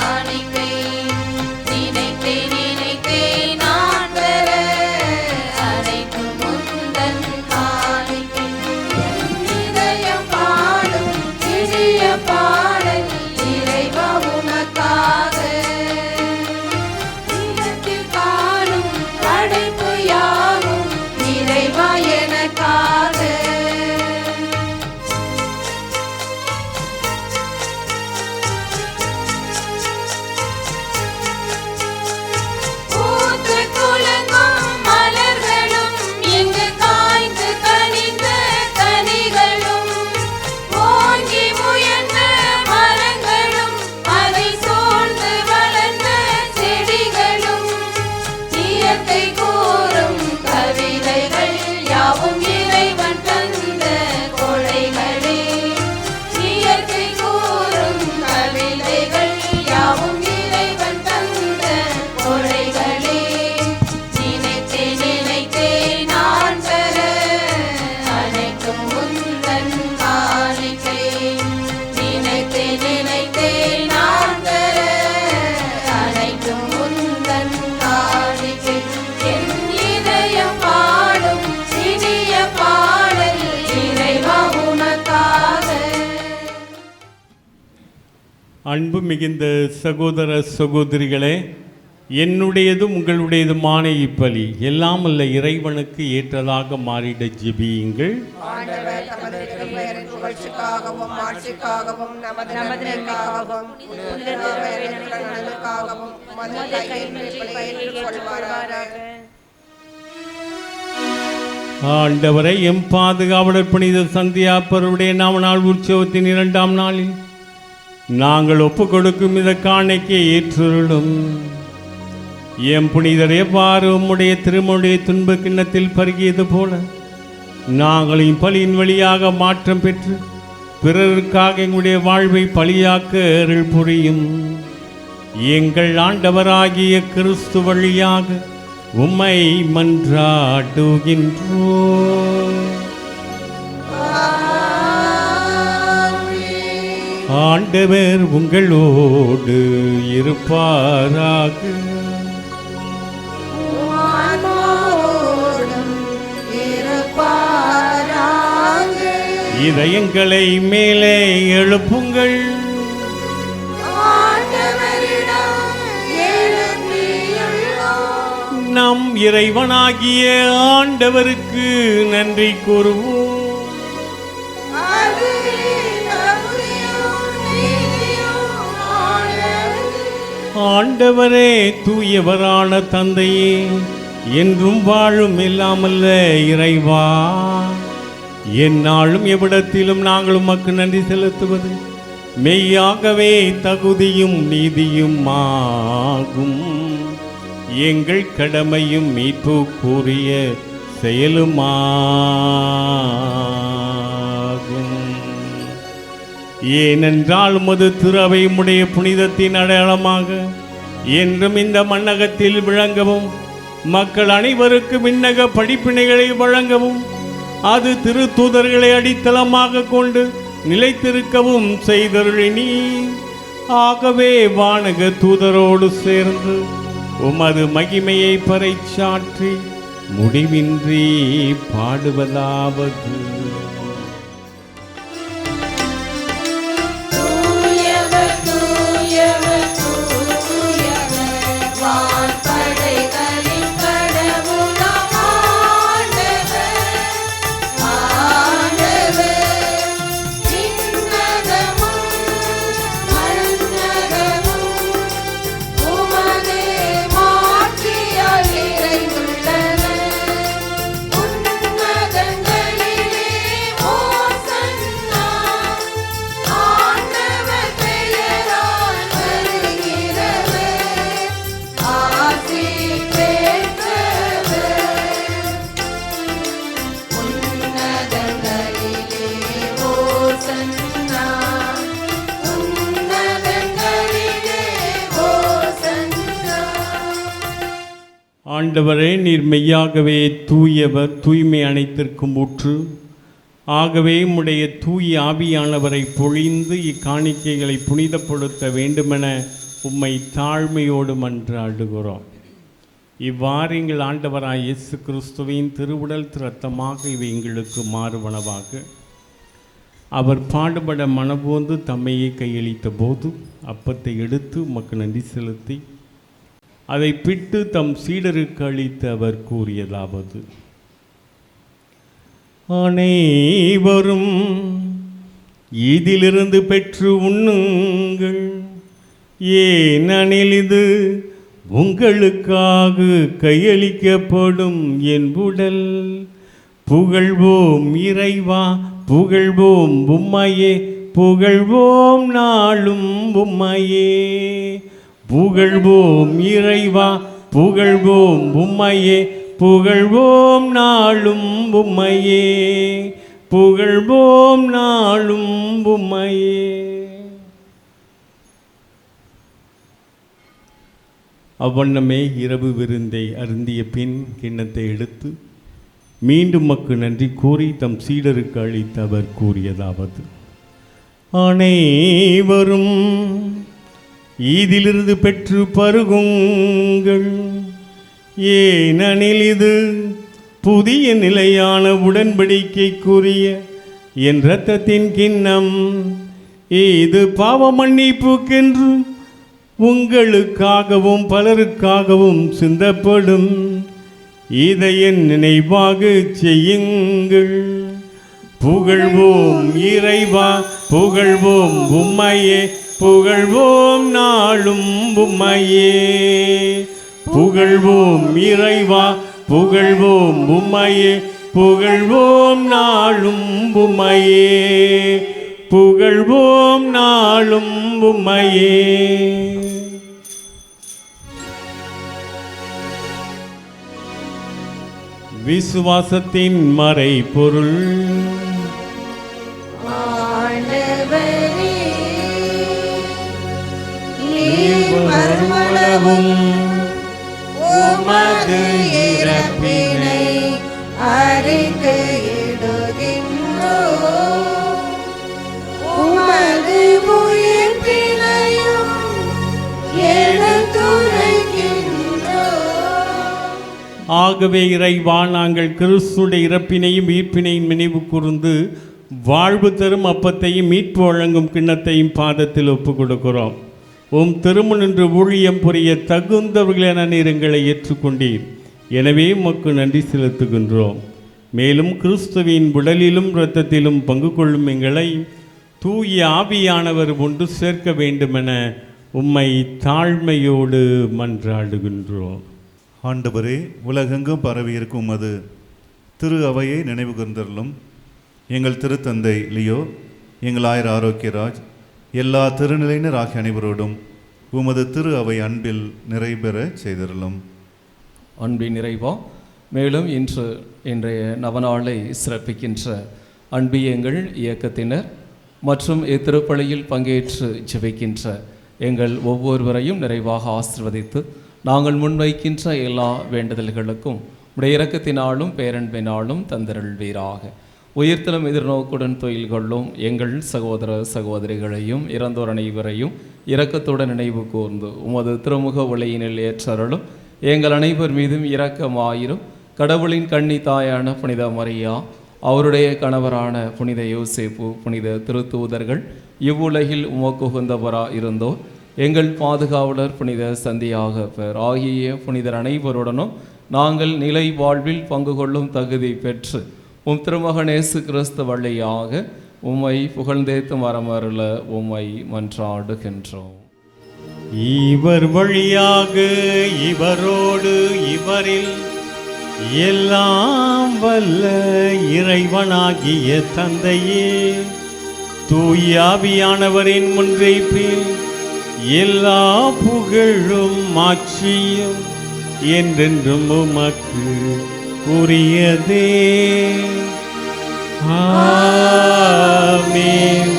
அன்பு மிகுந்த சகோதர சகோதரிகளே, என்னுடையதும் உங்களுடையதுமான இப்பலி எல்லாம் உள்ள இறைவனுக்கு ஏற்றதாக மாறிட ஜெபியுங்கள். ஆண்டவர் தமது திருப்பெயரின் புகழ்ச்சிக்காகவும் ஆட்சிக்காகவும் நமது நன்மைக்காகவும் நல்லதுக்காகவும் உமது கையின் ஏற்றுக்கொள்வாராக. ஆண்டவரை எம் பாதுகாவலர் புனித சந்தியாப்பருடைய நாள் உற்சவத்தின் 2ஆம் நாளில் நாங்கள் ஒப்புக் கொடுக்கும் இந்த காணிக்கை ஏற்றுள்ளும். எம் புனிதரே பாரு உம்முடைய திருமுடைய துன்ப கிண்ணத்தில் பருகியது போல நாங்கள் இப்பலியின் வழியாக மாற்றம் பெற்று பிறருக்காக எங்களுடைய வாழ்வை பலியாக்க அருள் புரியும். எங்கள் ஆண்டவராகிய கிறிஸ்து வழியாக உம்மை மன்றாடுகின்றோம். ஆண்டவர் உங்களோடு இருப்பாராக. இதயங்களை மேலே எழுப்புங்கள். நம் இறைவனாகிய ஆண்டவருக்கு நன்றி கூறுவோம். ஆண்டவரே, தூயவரான தந்தையே, என்றும் வாழும் இல்லாமல்ல இறைவா, எந்நாளும் எவ்விடத்திலும் நாங்கள் உமக்கு நன்றி செலுத்துவது மெய்யாகவே தகுதியும் நீதியும் ஆகும். எங்கள் கடமையும் மீட்பு கூறிய செயலுமாகும். ஏனென்றால் உமது திருவை உடைய புனிதத்தின் அடையாளமாக என்றும் இந்த மண்ணகத்தில் விளங்கவும் மக்கள் அனைவருக்கும் விண்ணக படிப்பினைகளை வழங்கவும் அது திருத்தூதர்களை அடித்தளமாக கொண்டு நிலைத்திருக்கவும் செய்தருளினி. ஆகவே வானக தூதரோடு சேர்ந்து உமது மகிமையை பறைசாற்றி முடிவின்றி பாடுவதாவது. ஆண்டவரே, நீர் மெய்யாகவே தூயவர், தூய்மை அனைத்திற்கும் ஊற்று. ஆகவே உம்முடைய தூய ஆவியானவரை பொழிந்து இக்காணிக்கைகளை புனிதப்படுத்த வேண்டுமென உம்மை தாழ்மையோடு மன்றாடுகிறோம். இவ்வாறு எங்கள் ஆண்டவராய் இயேசு கிறிஸ்துவின் திருவுடல் இரத்தமாக இவை எங்களுக்கு மாறுவனவாக அவர் பாடுபட மனபோந்து தம்மையை கையளித்த போது அப்பத்தை எடுத்து உமக்கு நன்றி செலுத்தி அதை பிட்டு தம் சீடருக்கு அளித்து அவர் கூறியதாவது: அனைவரும் இதிலிருந்து பெற்று உண்ணுங்கள், ஏனெனில் இது உங்களுக்காக கையளிக்கப்படும் என் உடல். புகழ்வோம் இறைவா, புகழ்வோம் உம்மையே, புகழ்வோம் நாளும் உம்மையே. புகழ்வோம் இறைவா, புகழ்வோம் உம்மையே, புகழ்வோம் நாளும் உம்மையே, புகழ்வோம் நாளும் உம்மையே. அவ்வண்ணமே இரவு விருந்தை அருந்திய பின் கிண்ணத்தை எடுத்து மீண்டும் மக்கு நன்றி கூறி தம் சீடருக்கு அளித்து அவர் கூறியதாவது: அனைவரும் இதிலிருந்து பெற்று பருகுங்கள், ஏனெனில் இது புதிய நிலையான உடன்படிக்கைக்குரிய என் இரத்தத்தின் கிண்ணம். இது பாவ மன்னிப்புக்கென்று உங்களுக்காகவும் பலருக்காகவும் சிந்தப்படும். இதை என் நினைவாக செய்யுங்கள். புகழ்வோம் இறைவா, புகழ்வோம் உம்மையே, புகழ்வோம் நாளும் உம்மையே. புகழ்வோம் இறைவா, புகழ்வோம் உம்மையே, புகழ்வோம் நாளும் உம்மையே, புகழ்வோம் நாளும் உம்மையே. விசுவாசத்தின் மறைபொருள். மறுமளவும் உமது இறப்பினை அறிக்கையிடுகின்றோம், உமது உயிர்ப்பினையும் எடுத்துரைக்கின்றோம். ஆகவே இறைவா, நாங்கள் கிறிஸ்துடைய இறப்பினையும் மீட்பினையும் நினைவு கூர்ந்து வாழ்வு தரும் அப்பத்தையும் மீட்பு வழங்கும் கிண்ணத்தையும் பாதத்தில் ஒப்புக் கொடுக்கிறோம். உம் திருமுனின்று ஊழியம் புரிய தகுந்தவர்களென நீர் எங்களை ஏற்றுக்கொண்டீர். எனவே உமக்கு நன்றி செலுத்துகின்றோம். மேலும் கிறிஸ்துவின் உடலிலும் இரத்தத்திலும் பங்கு கொள்ளும் எங்களை தூய ஆவியானவர் ஒன்று சேர்க்க வேண்டுமென உம்மை தாழ்மையோடு மன்றாடுகின்றோம். ஆண்டவரே, உலகெங்கும் பரவியிருக்கும் உமது திரு அவையை நினைவு கூர்ந்தருளும். எங்கள் திருத்தந்தை லியோ, எங்கள் ஆயர் ஆரோக்கியராஜ், எல்லா திருநிலையினர் ஆகிய அனைவரோடும் உமது திரு அவை அன்பில் நிறைபெற செய்தருளும். அன்பின் நிறைவா, மேலும் இன்றைய நவநாளை சிறப்பிக்கின்ற அன்பியங்கள் இயக்கத்தினர் மற்றும் இத்திருப்பலியில் பங்கேற்று ஜெபிக்கின்ற எங்கள் ஒவ்வொருவரையும் நிறைவாக ஆசிர்வதித்து நாங்கள் முன்வைக்கின்ற எல்லா வேண்டுதல்களுக்கும் உடைய இரக்கத்தினாலும் பேரன்பினாலும் தந்தருள்வீராக. உயிர்த்தலும் எதிர்நோக்குடன் தொழில் கொள்ளும் எங்கள் சகோதர சகோதரிகளையும் இறந்தோர் அனைவரையும் இரக்கத்துடன் நினைவு கூர்ந்து உமது திருமுக ஒளியினில் ஏற்றருளும். எங்கள் அனைவர் மீதும் இரக்கமாயிரும். கடவுளின் கன்னி தாயான புனித மரியா, அவருடைய கணவரான புனித யோசேப்பு, புனித திருத்தூதர்கள், இவ்வுலகில் உமக்குகந்தவரா இருந்தோர், எங்கள் பாதுகாவலர் புனித சந்தியாகப்பர் ஆகிய புனிதர் அனைவருடனும் நாங்கள் நிலை வாழ்வில் பங்கு கொள்ளும் தகுதி பெற்று உம் திருமகன் இயேசு கிறிஸ்து வழியாக உம்மை புகழ்ந்தேத்து மரமருள உம்மை மன்றாடுகின்றோம். இவர் வழியாக இவரோடு இவரில் எல்லாம் வல்ல இறைவனாகிய தந்தையே, தூயாவியானவரின் முன்வைப்பில் எல்லா புகழும் மாட்சியும் என்றென்றும் உமக்கு உரியதே. ஆமென்,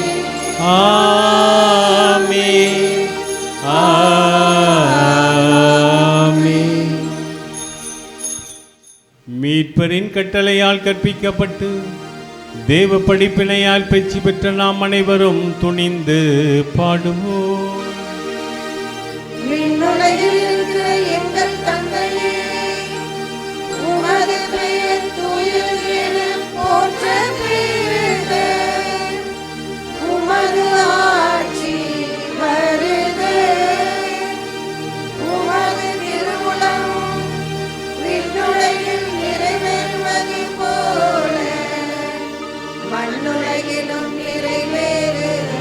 ஆமென், ஆமென். மீட்பரின் கட்டளையால் கற்பிக்கப்பட்டு தேவ படிப்பினையால் பெற்று பெற்ற நாம் அனைவரும் துணிந்து பாடுவோம். விண்ணுலகில் இருக்கிற எங்கள் தந்தையே, உமது பெயர் தூயது என போற்ற பெறுக. உமது ஆட்சி வருக. உமது திருவுளம் விண்ணுலகில் நிறைவேறுவது போல மண்ணுலகிலும் நிறைவேறுக.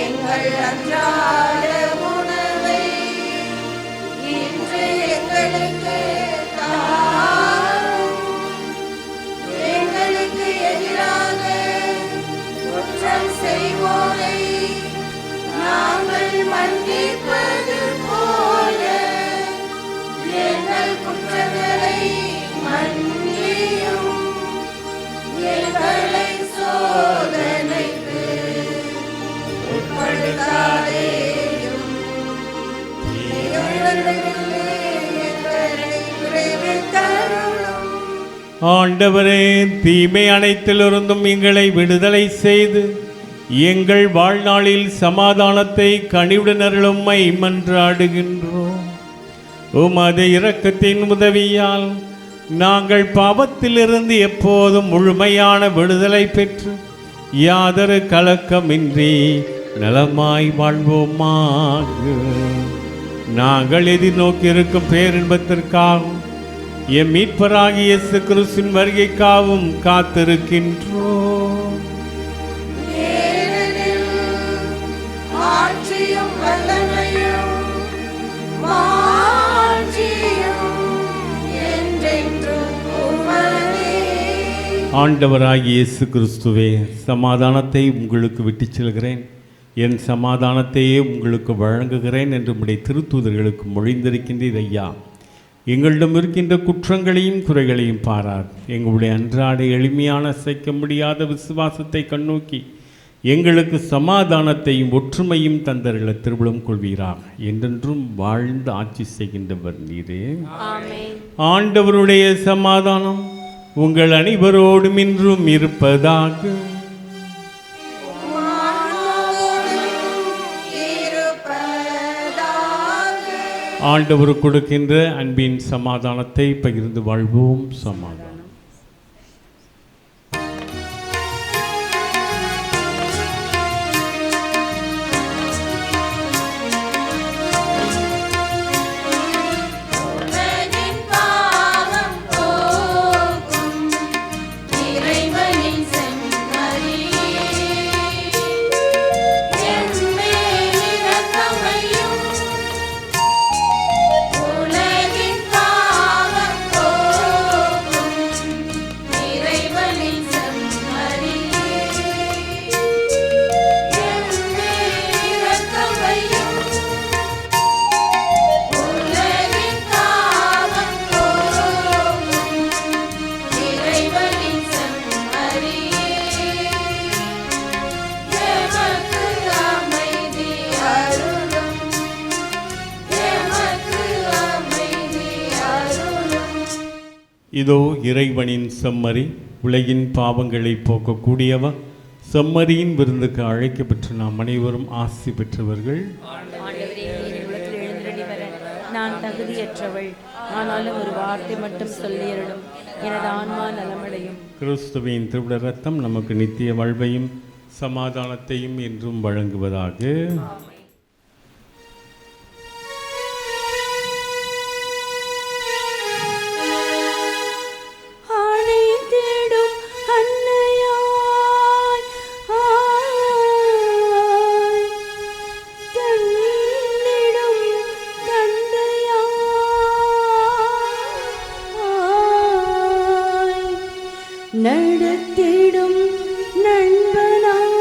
எங்கள் அன்றாட உணவை இன்று எங்களுக்கு தாரும். எங்களுக்கு எதிராக குற்றம் செய்வோரை நாங்கள் மன்னிப்பது போல எங்கள் குற்றங்களை மன்னியும். எங்களை சோதனைக்கு உட்படுத்தாதேயும், தீயோரிடமிருந்து எங்களை விடுவித்தருளும். ஆண்டவரே, தீமை அனைத்திலிருந்தும் எங்களை விடுதலை செய்து எங்கள் வாழ்நாளில் சமாதானத்தை கனிவுடன் அருளும்மை மன்றாடுகின்றோம். உமது இரக்கத்தின் உதவியால் நாங்கள் பாவத்திலிருந்து எப்போதும் முழுமையான விடுதலை பெற்று யாதொரு கலக்கமின்றி நலமாய் வாழ்வோமாக. நாங்கள் எதிர்நோக்கி இருக்கும் பேரின்பத்திற்காகவும் எம் மீட்பராகிய இயேசு கிறிஸ்துவின் வருகைக்காகவும் காத்திருக்கின்றோம். ஆட்சியும் வல்லமையும் மாட்சியும் என்றென்றும் உமதே. ஆண்டவராகிய இயேசு கிறிஸ்துவே, சமாதானத்தை உங்களுக்கு விட்டுச் செல்கிறேன், என் சமாதானத்தையே உங்களுக்கு வழங்குகிறேன் என்று உம்முடைய திருத்தூதர்களுக்கு மொழிந்திருக்கின்றீர் ஐயா. எங்களிடம் இருக்கின்ற குற்றங்களையும் குறைகளையும் பாரார். எங்களுடைய அன்றாட எளிமையான அசைக்க முடியாத விசுவாசத்தை கண்ணோக்கி எங்களுக்கு சமாதானத்தையும் ஒற்றுமையும் தந்தருள திருவிழம் கொள்வீராக. என்றென்றும் வாழ்ந்து ஆட்சி செய்கின்றவர் நீரே. ஆண்டவருடைய சமாதானம் உங்கள் அனைவரோடும் இன்றும் இருப்பதாக. ஆண்டவர் கொடுக்கின்ற அன்பின் சமாதானத்தை பகிர்ந்து வாழ்வோம். சமாதானம். இதோ இறைவனின் செம்மறி, உலகின் பாவங்களை போக்கக்கூடியவர். செம்மறியின் விருந்துக்கு அழைக்கப்பெற்று நாம் அனைவரும் ஆசி பெற்றவர்கள். நான் தகுதியற்றவள், ஆனாலும் ஒரு வார்த்தை மட்டும் சொல்லியருளும், எனது ஆன்மா நலமடையும். கிறிஸ்துவின் திருவிட ரத்தம் நமக்கு நித்திய வாழ்வையும் சமாதானத்தையும் என்றும் வழங்குவதாக. நடத்திடும் நண்பனாய்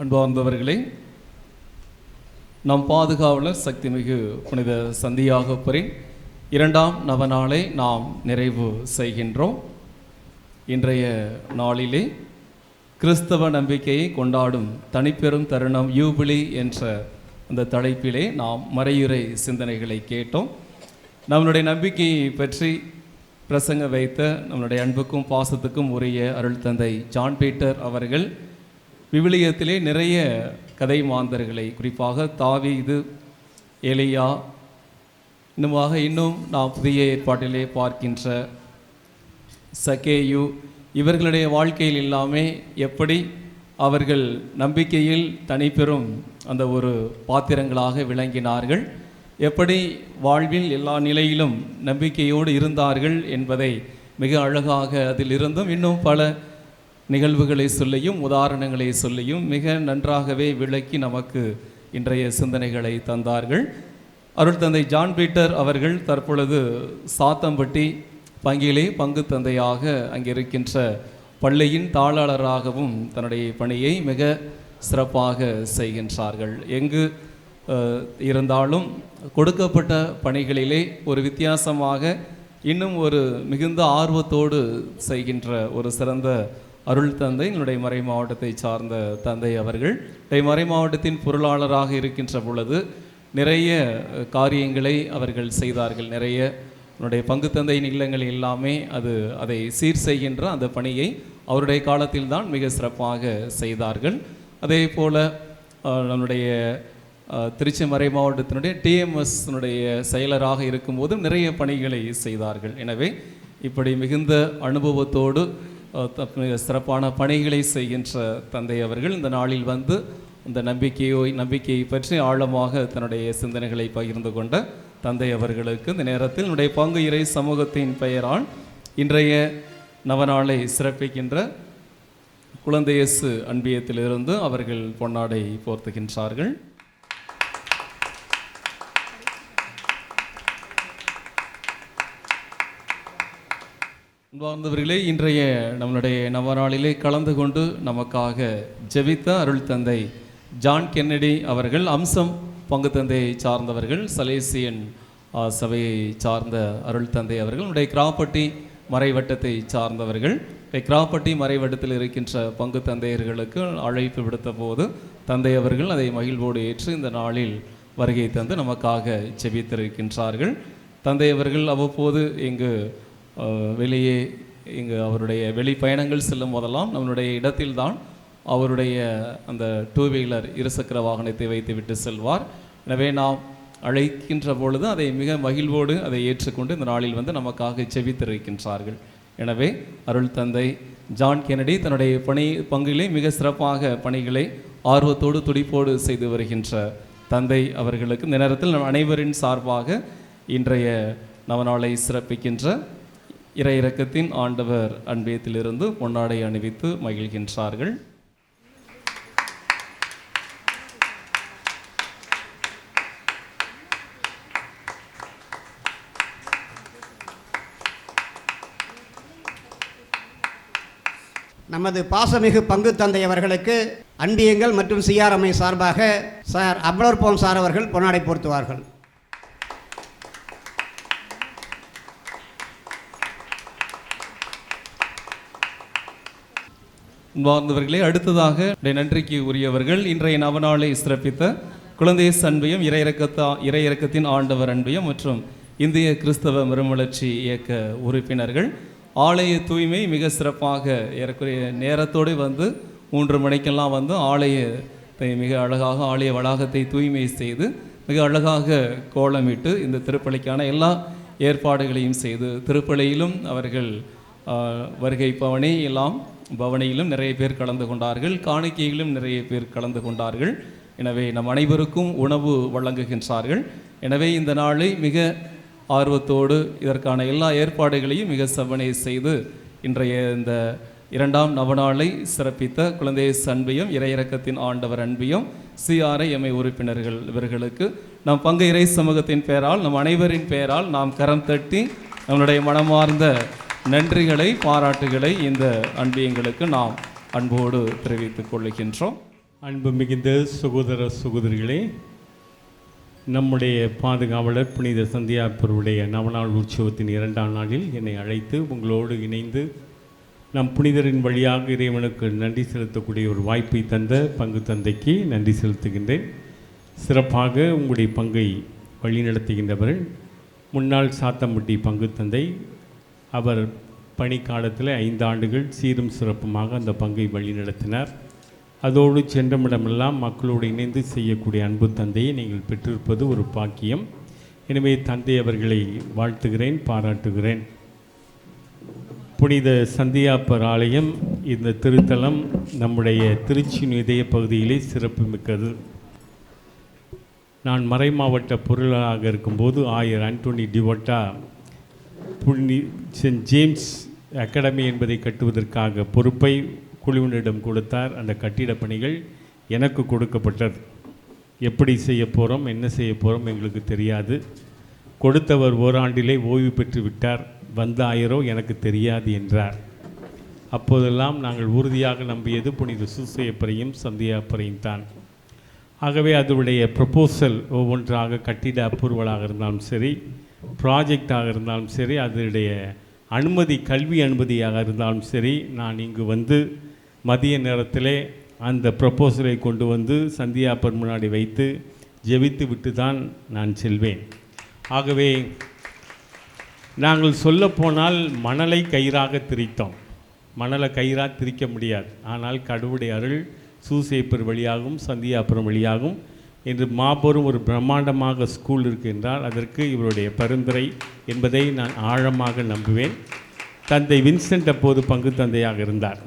அன்பார்ந்தவர்களே, நம் பாதுகாவலர் சக்திமிகு புனித சந்தியாகப்பரின் 2ஆம் நவநாளை நாம் நிறைவு செய்கின்றோம். இன்றைய நாளிலே கிறிஸ்தவ நம்பிக்கையை கொண்டாடும் தனிப்பெரும் தருணம் யூபிலி என்ற அந்த தலைப்பிலே நாம் மறையுறை சிந்தனைகளை கேட்டோம். நம்மளுடைய நம்பிக்கையை பற்றி பிரசங்க வைத்த நம்மளுடைய அன்புக்கும் பாசத்துக்கும் உரிய அருள் தந்தை ஜான் பீட்டர் அவர்கள் விவிலியத்திலே நிறைய கதை மாந்தர்களை, குறிப்பாக தாவீது, எலியா, இன்னும் நாம் புதிய ஏற்பாட்டிலே பார்க்கின்ற சகேயு, இவர்களுடைய வாழ்க்கையில் எல்லாமே எப்படி அவர்கள் நம்பிக்கையில் தனிப்பெரும் அந்த ஒரு பாத்திரங்களாக விளங்கினார்கள், எப்படி வாழ்வில் எல்லா நிலையிலும் நம்பிக்கையோடு இருந்தார்கள் என்பதை மிக அழகாக அதிலிருந்தும் இன்னும் பல நிகழ்வுகளை சொல்லியும் உதாரணங்களை சொல்லியும் மிக நன்றாகவே விளக்கி நமக்கு இன்றைய சிந்தனைகளை தந்தார்கள். அருள் தந்தை ஜான் பீட்டர் அவர்கள் தற்பொழுது சாத்தம்பட்டி பங்கிலே பங்கு தந்தையாக அங்கே இருக்கின்ற பள்ளியின் தாளாளராகவும் தன்னுடைய பணியை மிக சிறப்பாக செய்கின்றார்கள். எங்கு இருந்தாலும் கொடுக்கப்பட்ட பணிகளிலே ஒரு வித்தியாசமாக இன்னும் ஒரு மிகுந்த ஆர்வத்தோடு செய்கின்ற ஒரு சிறந்த அருள் தந்தை என்னுடைய மறை மாவட்டத்தை சார்ந்த தந்தை அவர்கள். மறை மாவட்டத்தின் பொருளாளராக இருக்கின்ற பொழுது நிறைய காரியங்களை அவர்கள் செய்தார்கள். நிறைய என்னுடைய பங்கு தந்தையின் இல்லங்கள் எல்லாமே அதை சீர் செய்கின்ற அந்த பணியை அவருடைய காலத்தில் தான் மிக சிறப்பாக செய்தார்கள். அதே போல் நம்முடைய திருச்சி மறை மாவட்டத்தினுடைய டிஎம்எஸ்னுடைய செயலராக இருக்கும்போதும் நிறைய பணிகளை செய்தார்கள். எனவே இப்படி மிகுந்த அனுபவத்தோடு சிறப்பான பணிகளை செய்கின்ற தந்தை அவர்கள் இந்த நாளில் வந்து இந்த நம்பிக்கையை பற்றி ஆழமாக தன்னுடைய சிந்தனைகளை பகிர்ந்து கொண்ட தந்தை அவர்களுக்கு இந்த நேரத்தில் என்னுடைய பங்கு இறை சமூகத்தின் பெயரால் இன்றைய நவநாளை சிறப்பிக்கின்ற குழந்தை இயேசு அன்பியத்திலிருந்து அவர்கள் பொன்னாடை போர்த்துகின்றார்கள். அன்பார்ந்தவர்களே, இன்றைய நம்மளுடைய நவநாளிலே கலந்து கொண்டு நமக்காக ஜெபித்த அருள் தந்தை ஜான் கென்னடி அவர்கள், அம்சம் பங்கு தந்தையை சார்ந்தவர்கள், சலேசியன் சபையை சார்ந்த அருள் தந்தை அவர்கள், நம்முடைய கிராப்பட்டி மறைவட்டத்தை சார்ந்தவர்கள், கிராப்பட்டி மறைவட்டத்தில் இருக்கின்ற பங்கு தந்தையர்களுக்கு அழைப்பு விடுத்த போது தந்தை அவர்கள் அதை மகிழ்வோடு ஏற்று இந்த நாளில் வருகை தந்து நமக்காக ஜெபித்திருக்கின்றார்கள். தந்தை அவர்கள் அவ்வப்போது வெளியே அவருடைய வெளி பயணங்கள் செல்லும் போதெல்லாம் நம்மளுடைய இடத்தில்தான் அவருடைய அந்த 2 வீலர் இருசக்கர வாகனத்தை வைத்து விட்டு செல்வார். எனவே நாம் அழைக்கின்ற பொழுது அதை மிக மகிழ்வோடு அதை ஏற்றுக்கொண்டு இந்த நாளில் வந்து நமக்காக செபித்திருக்கின்றார்கள். எனவே அருள் தந்தை ஜான் கென்னடி தன்னுடைய பங்கிலே மிக சிறப்பாக பணிகளை ஆர்வத்தோடு துடிப்போடு செய்து வருகின்ற தந்தை அவர்களுக்கு இந்த நேரத்தில் நம் அனைவரின் சார்பாக இன்றைய நவநாளை சிறப்பிக்கின்ற இறை இரக்கத்தின் ஆண்டவர் அன்பியத்திலிருந்து பொன்னாடை அணிவித்து மகிழ்கின்றார்கள். நமது பாசமிகு பங்கு தந்தை அவர்களுக்கு அன்பியங்கள் மற்றும் சிஆர்எம்ஐ சார்பாக சார் அப்லோர் போம் சார் அவர்கள் பொன்னாடை போர்த்துவார்கள். அன்பார்ந்தவர்களே, அடுத்ததாக நன்றிக்கு உரியவர்கள் இன்றைய நவநாளை சிறப்பித்த குழந்தை இயேசு அன்பியம், இறை இரக்கத்தின் ஆண்டவர் அன்பியம் மற்றும் இந்திய கிறிஸ்தவ மறுமலர்ச்சி இயக்க உறுப்பினர்கள். ஆலய தூய்மை மிக சிறப்பாக ஏறக்குறைய நேரத்தோடு வந்து 3 மணிக்கெல்லாம் வந்து ஆலயத்தை மிக அழகாக ஆலய வளாகத்தை தூய்மை செய்து மிக அழகாக கோலமிட்டு இந்த திருப்பலிக்கான எல்லா ஏற்பாடுகளையும் செய்து திருப்பலியிலும் அவர்கள் வருகை பவனியிலும் நிறைய பேர் கலந்து கொண்டார்கள், காணிக்கையிலும் நிறைய பேர் கலந்து கொண்டார்கள். எனவே நம் அனைவருக்கும் உணவு வழங்குகின்றார்கள். எனவே இந்த நாளை மிக ஆர்வத்தோடு இதற்கான எல்லா ஏற்பாடுகளையும் மிக செவ்வனே செய்து இன்றைய இந்த 2ஆம் நவநாளை சிறப்பித்த குழந்தை இயேசு அன்பியம், இறை இரக்கத்தின் ஆண்டவர் அன்பியம், சிஆர்ஐஎம்ஐ உறுப்பினர்கள் இவர்களுக்கு நம் பங்கு இறை சமூகத்தின் பெயரால் நம் அனைவரின் பெயரால் நாம் கரம் தட்டி நம்மளுடைய மனமார்ந்த நன்றிகளை பாராட்டுகளை இந்த அன்பியங்களுக்கு நாம் அன்போடு தெரிவித்துக் கொள்கின்றோம். அன்பு மிகுந்த சகோதர சகோதரிகளே, நம்முடைய பாதுகாவலர் புனித சந்தியாப்பருடைய நவநாள் உற்சவத்தின் 2ஆம் நாளில் என்னை அழைத்து உங்களோடு இணைந்து நம் புனிதரின் வழியாக இறைவனுக்கு நன்றி செலுத்தக்கூடிய ஒரு வாய்ப்பை தந்த பங்கு தந்தைக்கு நன்றி செலுத்துகின்றேன். சிறப்பாக உங்களுடைய பங்கை வழிநடத்துகின்றவர் முன்னாள் சாத்தம்பட்டி பங்கு தந்தை. அவர் பணிக்காலத்தில் 5 ஆண்டுகள் சீரும் சிறப்புமாக அந்த பங்கை வழிநடத்தினார். அதோடு சென்றமிடமெல்லாம் மக்களோடு இணைந்து செய்யக்கூடிய அன்பு தந்தையை நீங்கள் பெற்றிருப்பது ஒரு பாக்கியம். எனவே தந்தை அவர்களை வாழ்த்துகிறேன், பாராட்டுகிறேன். புனித சந்தியாப்பர் ஆலயம், இந்த திருத்தலம் நம்முடைய திருச்சியின் இதய பகுதியிலே சிறப்பு மிக்கது. நான் மறை மாவட்ட பொருளாளராக இருக்கும்போது ஆயர் ஆண்டோனி டிவோட்டா சென்ட் ஜேம்ஸ் அகாடமி என்பதை கட்டுவதற்காக பொறுப்பை குழுவினரிடம் கொடுத்தார். அந்த கட்டிடப் பணிகள் எனக்கு கொடுக்கப்பட்டது. எப்படி செய்ய போகிறோம், என்ன செய்ய போகிறோம் எங்களுக்கு தெரியாது. கொடுத்தவர் ஓராண்டிலே ஓய்வு பெற்று விட்டார். வந்த ஆயரோ எனக்கு தெரியாது என்றார். அப்போதெல்லாம் நாங்கள் உறுதியாக நம்பியது புனித சூசையப்பரையும் சந்தியாப்பரையும் தான். ஆகவே அதனுடைய ப்ரொபோசல் ஒவ்வொன்றாக கட்டிட அப்ரூவலாக இருந்தாலும் சரி, ப்ராஜெக்டாக இருந்தாலும் சரி, அதனுடைய அனுமதி கல்வி அனுமதியாக இருந்தாலும் சரி, நான் இங்கு வந்து மதிய நேரத்திலே அந்த ப்ரொபோசலை கொண்டு வந்து சந்தியாப்பர் முன்னாடி வைத்து ஜெபித்து விட்டு தான் நான் செல்வேன். ஆகவே நாங்கள் சொல்லப்போனால் மணலை கயிறாக திரித்தோம். மணலை கயிறாக திரிக்க முடியாது. ஆனால் கடவுளுடைய அருள் சூசையப்பர் வழியாகவும் சந்தியாப்பர் வழியாகவும் இன்று மாபெரும் ஒரு பிரம்மாண்டமாக ஸ்கூல் இருக்கின்றால் அதற்கு இவருடைய பரிந்துரை என்பதை நான் ஆழமாக நம்புவேன். தந்தை வின்சென்ட் அப்போது பங்கு தந்தையாக இருந்தார்.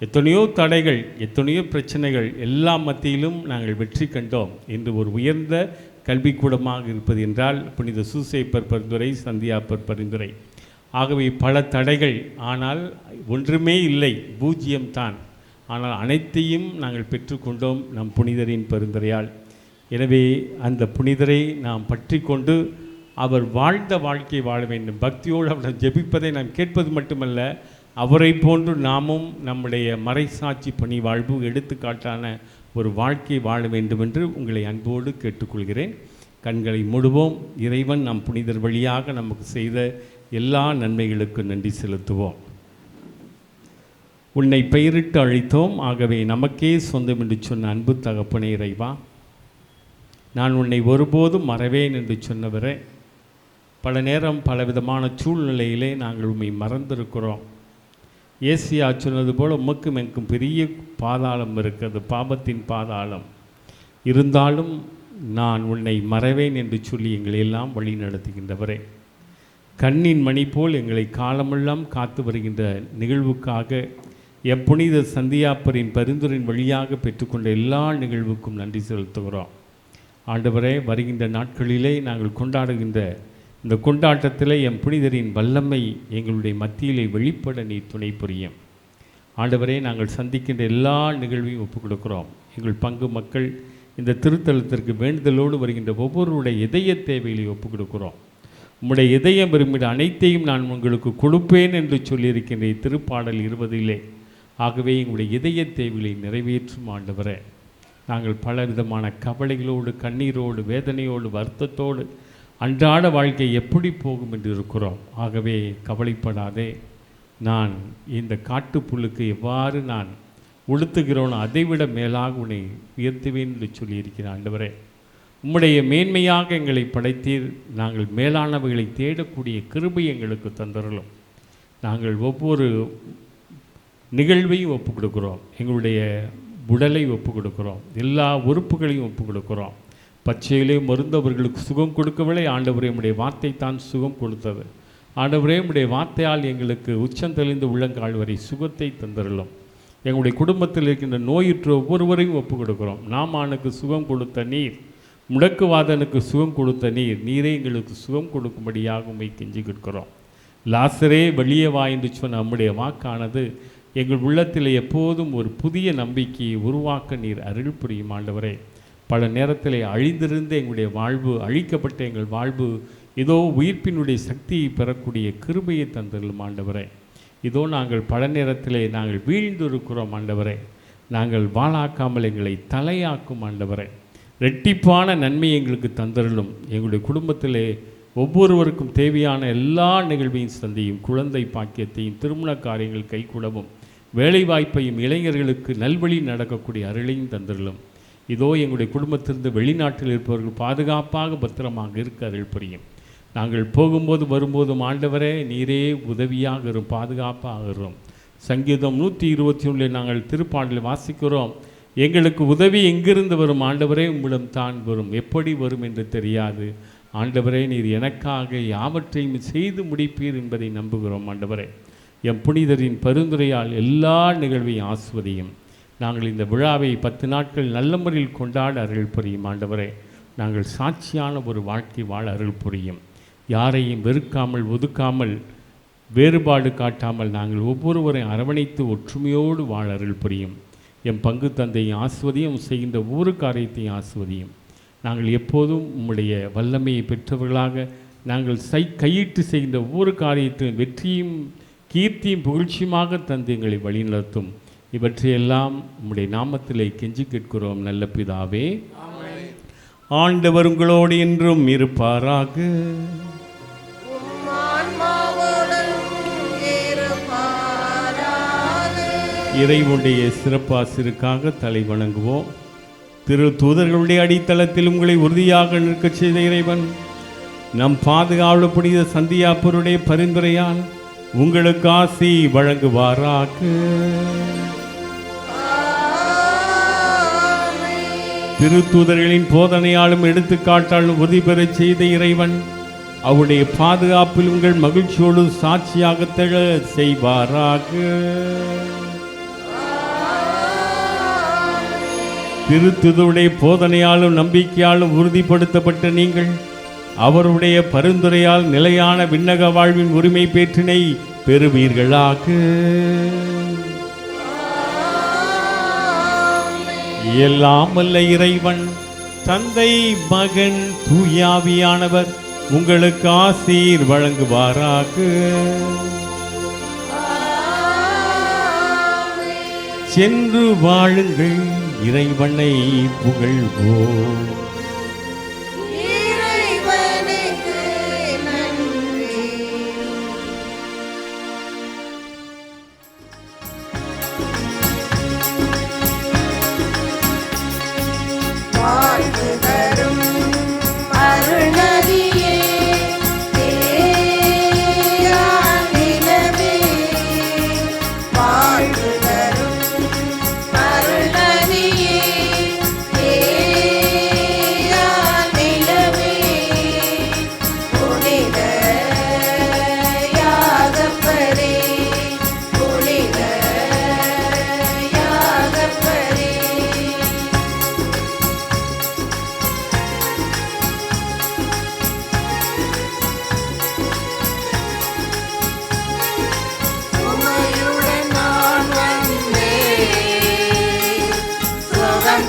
எத்தனையோ தடைகள், எத்தனையோ பிரச்சனைகள் எல்லாம் மத்தியிலும் நாங்கள் வெற்றி கண்டோம். இன்று ஒரு உயர்ந்த கல்விக்கூடமாக இருப்பது என்றால் புனித சூசையப்பர் பரிந்துரை, சந்தியாப்பர் பரிந்துரை. ஆகவே பல தடைகள், ஆனால் ஒன்றுமே இல்லை, பூஜ்ஜியம்தான். ஆனால் அனைத்தையும் நாங்கள் பெற்றுக்கொண்டோம் நம் புனிதரின் பரிந்துரையால். எனவே அந்த புனிதரை நாம் பற்றி கொண்டு அவர் வாழ்ந்த வாழ்க்கையை வாழ வேண்டும். பக்தியோடு அவரை ஜெபிப்பதை நாம் கேட்பது மட்டுமல்ல, அவரை போன்று நாமும் நம்முடைய மறைசாட்சி பணி வாழ்வு எடுத்துக்காட்டான ஒரு வாழ்க்கை வாழ வேண்டும் என்று உங்களை அன்போடு கேட்டுக்கொள்கிறேன். கண்களை மூடுவோம். இறைவன் நம் புனிதர் வழியாக நமக்கு செய்த எல்லா நன்மைகளுக்கு நன்றி செலுத்துவோம். உன்னை பெயரிட்டு அழைத்தோம், ஆகவே நமக்கே சொந்தம் என்று சொன்ன அன்பு தகப்பனே இறைவா, நான் உன்னை ஒருபோதும் மறவேன் என்று சொன்னவரே, பல நேரம் பலவிதமான சூழ்நிலையிலே நாங்கள் உண்மை மறந்திருக்கிறோம். ஏசியா சொன்னது போல் உமக்கும் எனக்கும் பெரிய பாதாளம் இருக்கிறது, பாபத்தின் பாதாளம். இருந்தாலும் நான் உன்னை மறவேன் என்று சொல்லி எங்களை எல்லாம் வழி நடத்துகின்றவரே, கண்ணின் மணி போல் எங்களை காலமெல்லாம் காத்து வருகின்ற நிகழ்வுக்காக எப்புனித சந்தியாப்பரின் பரிந்துரையின் வழியாக பெற்றுக்கொண்ட எல்லா நிகழ்வுக்கும் நன்றி செலுத்துகிறோம். ஆண்டவரே, வருகின்ற நாட்களிலே நாங்கள் கொண்டாடுகின்ற இந்த கொண்டாட்டத்தில் எம் புனிதரின் வல்லமை எங்களுடைய மத்தியிலே வெளிப்பட நீ துணை புரியும். ஆண்டவரே, நாங்கள் சந்திக்கின்ற எல்லா நிகழ்வையும் ஒப்புக் கொடுக்கிறோம். எங்கள் பங்கு மக்கள் இந்த திருத்தலத்திற்கு வேண்டுதலோடு வருகின்ற ஒவ்வொருடைய இதய தேவைகளை ஒப்புக் கொடுக்கிறோம். உம்முடைய இதயம் விரும்பிட அனைத்தையும் நான் உங்களுக்கு கொடுப்பேன் என்று சொல்லியிருக்கின்ற திருப்பாடல் 20 ஆகவே எங்களுடைய இதய தேவைகளை நிறைவேற்றும் ஆண்டவரே. நாங்கள் பல விதமான கவலைகளோடு, கண்ணீரோடு, வேதனையோடு, வருத்தத்தோடு அன்றாட வாழ்க்கை எப்படி போகும் என்று இருக்கிறோம். ஆகவே கவலைப்படாதே. நான் இந்த காட்டுப்புல்லுக்கு எவ்வாறு நான் உடுத்துகிறோனோ அதைவிட மேலாக உன்னை உயர்த்துவேன் என்று சொல்லியிருக்கிறேன். ஆண்டவரே, உம்முடைய மேன்மையாக எங்களை படைத்தீர். நாங்கள் மேலானவைகளை தேடக்கூடிய கிருபை எங்களுக்கு தந்தரலும். நாங்கள் ஒவ்வொரு நிகழ்வையும் ஒப்புக் கொடுக்கிறோம். எங்களுடைய உடலை ஒப்புக் கொடுக்கிறோம். எல்லா உறுப்புகளையும் ஒப்புக் கொடுக்கிறோம். பச்சையிலே மருந்தவர்களுக்கு சுகம் கொடுக்கவில்லை. ஆண்டவரே, உம்முடைய வார்த்தை தான் சுகம் கொடுத்தது. ஆண்டவரே, உம்முடைய வார்த்தையால் எங்களுக்கு உச்சந்தெளிந்த உள்ளங்கால் வரை சுகத்தை தந்தரலும். எங்களுடைய குடும்பத்தில் இருக்கின்ற நோயுற்ற ஒவ்வொருவரையும் ஒப்புக் கொடுக்கிறோம். நாமானுக்கு சுகம் கொடுத்த நீர், முடக்குவாதனுக்கு சுகம் கொடுத்த நீர், நீரே எங்களுக்கு சுகம் கொடுக்கும்படியாக உம்மை கெஞ்சி கொடுக்கிறோம். லாசரே வெளியே வா என்று சொன்ன நம்முடைய வாக்கானது எங்கள் உள்ளத்தில் எப்போதும் ஒரு புதிய நம்பிக்கையை உருவாக்க நீர் அருள் புரியும். ஆண்டவரே, பல நேரத்தில் அழிந்திருந்து எங்களுடைய வாழ்வு, அழிக்கப்பட்ட எங்கள் வாழ்வு இதோ உயிர்ப்பினுடைய சக்தியை பெறக்கூடிய கிருபையை தந்தருளும். ஆண்டவரே, இதோ நாங்கள் பல நேரத்திலே நாங்கள் வீழ்ந்து இருக்கிறோம். ஆண்டவரே, நாங்கள் வாழாக்காமல் எங்களை தலையாக்கும் ஆண்டவரே. ரெட்டிப்பான நன்மை எங்களுக்கு தந்தருளும். எங்களுடைய குடும்பத்திலே ஒவ்வொருவருக்கும் தேவையான எல்லா நிகழ்வையும் சந்தியும், குழந்தை பாக்கியத்தையும், திருமண காரியங்கள் கைகூடவும், வேலைவாய்ப்பையும், இளைஞர்களுக்கு நல்வழி நடக்கக்கூடிய அருளையும் தந்தருளும். இதோ எங்களுடைய குடும்பத்திலிருந்து வெளிநாட்டில் இருப்பவர்கள் பாதுகாப்பாக பத்திரமாக இருக்க அருள் புரியும். நாங்கள் போகும்போது வரும்போதும் ஆண்டவரே நீரே உதவியாக இரும், பாதுகாப்பாக இரும். சங்கீதம் 121 நாங்கள் திருப்பாடலில் வாசிக்கிறோம், எங்களுக்கு உதவி எங்கிருந்து வரும் ஆண்டவரே, உம்மிடம் தான் வரும், எப்படி வரும் என்று தெரியாது. ஆண்டவரே நீர் எனக்காக யாவற்றையும் செய்து முடிப்பீர் என்பதை நம்புகிறோம். ஆண்டவரே எம் புனிதரின் பரிந்துரையால் எல்லா நிகழ்வையும் ஆஸ்வதியும். நாங்கள் இந்த விழாவை 10 நாட்கள் நல்ல முறையில் கொண்டாட அருள் புரியும். ஆண்டவரே நாங்கள் சாட்சியான ஒரு வாழ்க்கை வாழ அருள் புரியும். யாரையும் வெறுக்காமல் ஒதுக்காமல் வேறுபாடு காட்டாமல் நாங்கள் ஒவ்வொருவரையும் அரவணைத்து ஒற்றுமையோடு வாழ அருள் புரியும். எம் பங்கு தந்தையை ஆஸ்வதியும், செய்கின்ற ஒவ்வொரு காரியத்தையும் ஆஸ்வதியும். நாங்கள் எப்போதும் உம்முடைய வல்லமையை பெற்றவர்களாக நாங்கள் கையிட்டு செய்கின்ற ஒவ்வொரு காரியத்தையும் வெற்றியும் கீர்த்தியும் புகழ்ச்சியுமாக தந்து எங்களை வழிநடத்தும். இவற்றையெல்லாம் உம்முடைய நாமத்திலே கெஞ்சி கேட்கிறோம் நல்ல பிதாவே. ஆண்டவர் உங்களோடு என்றும் இருப்பாராக. இறைவனுடைய சிறப்பாசிற்காக தலை வணங்குவோம். திரு தூதர்களுடைய அடித்தளத்தில் உங்களை உறுதியாக நிற்கச் செய்த இறைவன் நம் பாதுகாவலர் புனித சந்தியாப்பருடைய பரிந்துரையால் உங்களுக்கு ஆசி வழங்குவாராக. திருத்தூதர்களின் போதனையாலும் எடுத்துக்காட்டாலும் உறுதி பெறச் செய்த இறைவன் அவருடைய பாதுகாப்பில் உங்கள் மகிழ்ச்சியோடு சாட்சியாக திகழ செய்வாராக. திருத்துதருடைய போதனையாலும் நம்பிக்கையாலும் உறுதிப்படுத்தப்பட்ட நீங்கள் அவருடைய பரிந்துரையால் நிலையான விண்ணக வாழ்வின் உரிமை பேற்றினை பெறுவீர்களாக. எல்லாம் வல்ல இறைவன் தந்தை, மகன், தூயாவியானவர் உங்களுக்கு ஆசீர் வழங்குவாராக. சென்று வாழுங்கள், இறைவனை புகழ்வோம். சுகம்